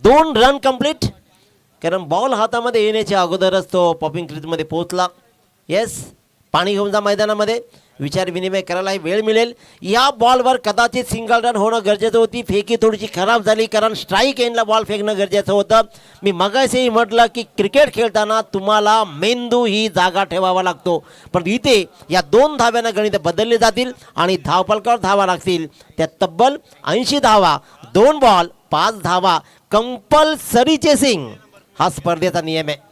दोन रन कंप्लीट, कारण बॉल हातामध्ये येण्याच्या अगोदरच तो पॉपिंग क्रीजमध्ये पोहोचला. येस, पाणी घेऊन जा मैदानामध्ये, विचार विनिमय करायलाही वेळ मिळेल. या बॉलवर कदाचित सिंगल रन होणं गरजेचं होती. फेकी थोडीशी खराब झाली, कारण स्ट्राईक एंडला बॉल फेकणं गरजेचं होतं. मी मगाशीही म्हटलं की क्रिकेट खेळताना तुम्हाला मेंदू ही जागा ठेवावा लागतो, पण इथे या 2 धाव्यानं गणित बदलले जातील आणि धावफलकावर धावा लागतील. त्या तब्बल 80 धावा, 2 बॉल 5 धावा, कंपल्सरी चेसिंग हा स्पर्धेचा नियम आहे.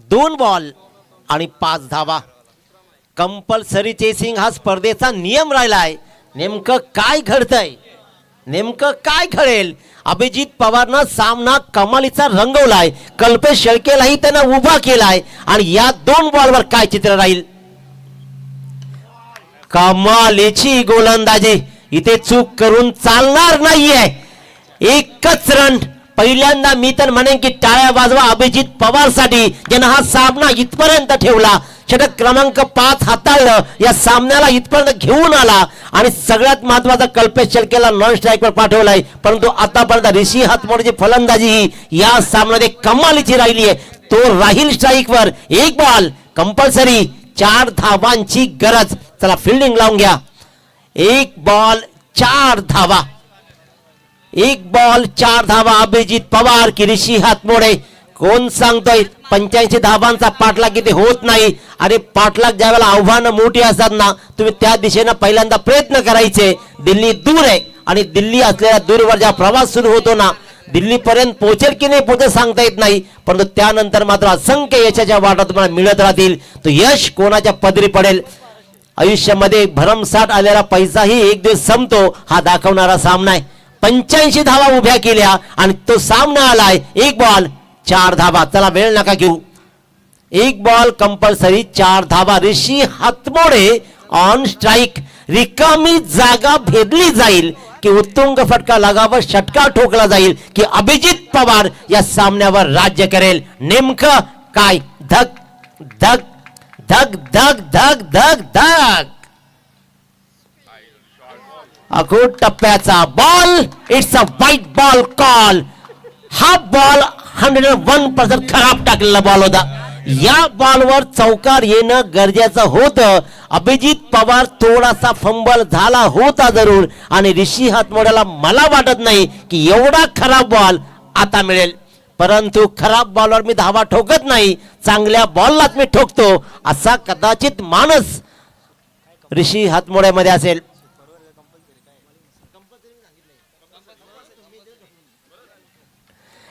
दोन बॉल आणि 5 धावा, कंपल्सरी चेसिंग हा स्पर्धेचा नियम राहिलाय. नेमकं काय घडतंय, नेमकं काय घडेल. अभिजित पवारनं सामना कमालीचा रंगवलाय, कल्पेश शेळकेलाही त्यानं उभा केलाय, आणि या 2 बॉलवर काय चित्र राहील. कमालीची गोलंदाजी, इथे चूक करून चालणार नाहीये. एकच रन. पहिल्यांदा मी तर म्हणेन की टाळ्या वाजवा अभिजित पवारसाठी, ज्यानं हा सामना इथपर्यंत ठेवला. षटक क्रमांक 5 हाताळलं, या सामन्याला इथपर्यंत घेऊन आला, आणि सगळ्यात महत्वाचा कल्पेश शेळकेला नॉन स्ट्राईकवर पाठवलाय. परंतु आतापर्यंत ऋषी हातमोडची फलंदाजी ही या सामन्यामध्ये कमालीची राहिली आहे. तो राहील स्ट्राईकवर. 1 बॉल कंपल्सरी, 4 धावांची गरज. चला फिल्डिंग लावून घ्या. 1 बॉल 4 धावा, 1 बॉल 4 धावा. अभिजित पवार की ऋषी हातमोडे. कोण सांगतोय 85 धावांचा पाठलाग किती होत नाही. अरे पाठलाग ज्यावेळेला आव्हानं मोठी असतात ना, तुम्ही त्या दिशेनं पहिल्यांदा प्रयत्न करायचे. दिल्ली दूर आहे, आणि दिल्ली असलेल्या दूरवर जेव्हा प्रवास सुरू होतो ना, दिल्लीपर्यंत पोहोचेल की नाही पोहोचेल सांगता येत नाही, परंतु त्यानंतर मात्र असंख्य यशाच्या वाटा तुम्हाला मिळत राहतील. तो यश कोणाच्या पदरी पडेल. आयुष्यामध्ये भरमसाठ आलेला पैसाही एक दिवस संपतो, हा दाखवणारा सामना आहे. 85 धावा उभ्या केल्या, आणि तो सामना आलाय. 1 बॉल 4 धावा. चला वेळ नका घेऊ. 1 बॉल कंपल्सरी 4 धावा. ऋषी हातमोडे ऑन स्ट्राईक. रिकामी जागा भेदली जाईल की उत्तुंग फटका लगावर षटका ठोकला जाईल की अभिजित पवार या सामन्यावर राज्य करेल. नेमकं काय. धक धक धक धक धक धक धक. अखोट टप्प्याचा ball. It's a white ball call. हा बॉल 101% खराब टाकलेला बॉल होता. या बॉलवर चौकार येणं गरजेचं होतं. अभिजित पवार थोडासा फंबल झाला होता जरूर, आणि ऋषी हातमोड्याला मला वाटत नाही की एवढा खराब बॉल आता मिळेल. परंतु खराब बॉलवर मी धावा ठोकत नाही, चांगल्या बॉललाच मी ठोकतो, असा कदाचित मानस ऋषी हातमोड्यामध्ये असेल.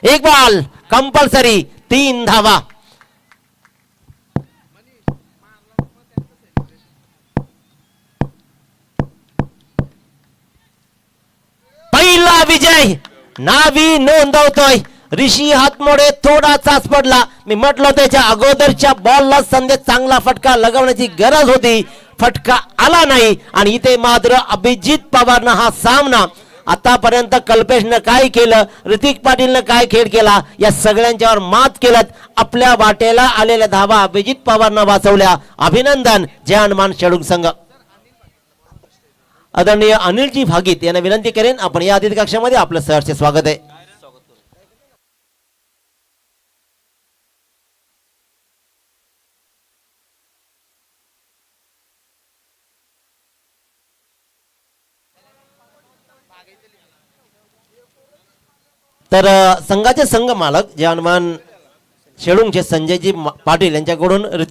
एक बॉल कंपल्सरी 3 धावा. नावी नोंदवतोय. ऋषी हातमोडे थोडा चाच पडला. मी म्हटलं त्याच्या अगोदरच्या बॉलला संदेश चांगला फटका लगवण्याची गरज होती, फटका आला नाही. आणि इथे मात्र अभिजित पवारनं हा सामना, आतापर्यंत कल्पेशनं काय केलं, ऋतिक पाटीलनं काय खेळ केला, या सगळ्यांच्यावर मात केलं. आपल्या वाटेला आलेल्या धावा अभिजित पवारनं वाचवल्या. अभिनंदन जय हनुमान शेडूंग संघ. आदरणीय अनिलजी भागीत यांना विनंती करेन, आपण या अतिथी कक्षामध्ये आपलं सहर्ष स्वागत आहे. तर संघाचे संघ मालक जे हनुमान शेडूंगचे संजयजी पाटील यांच्याकडून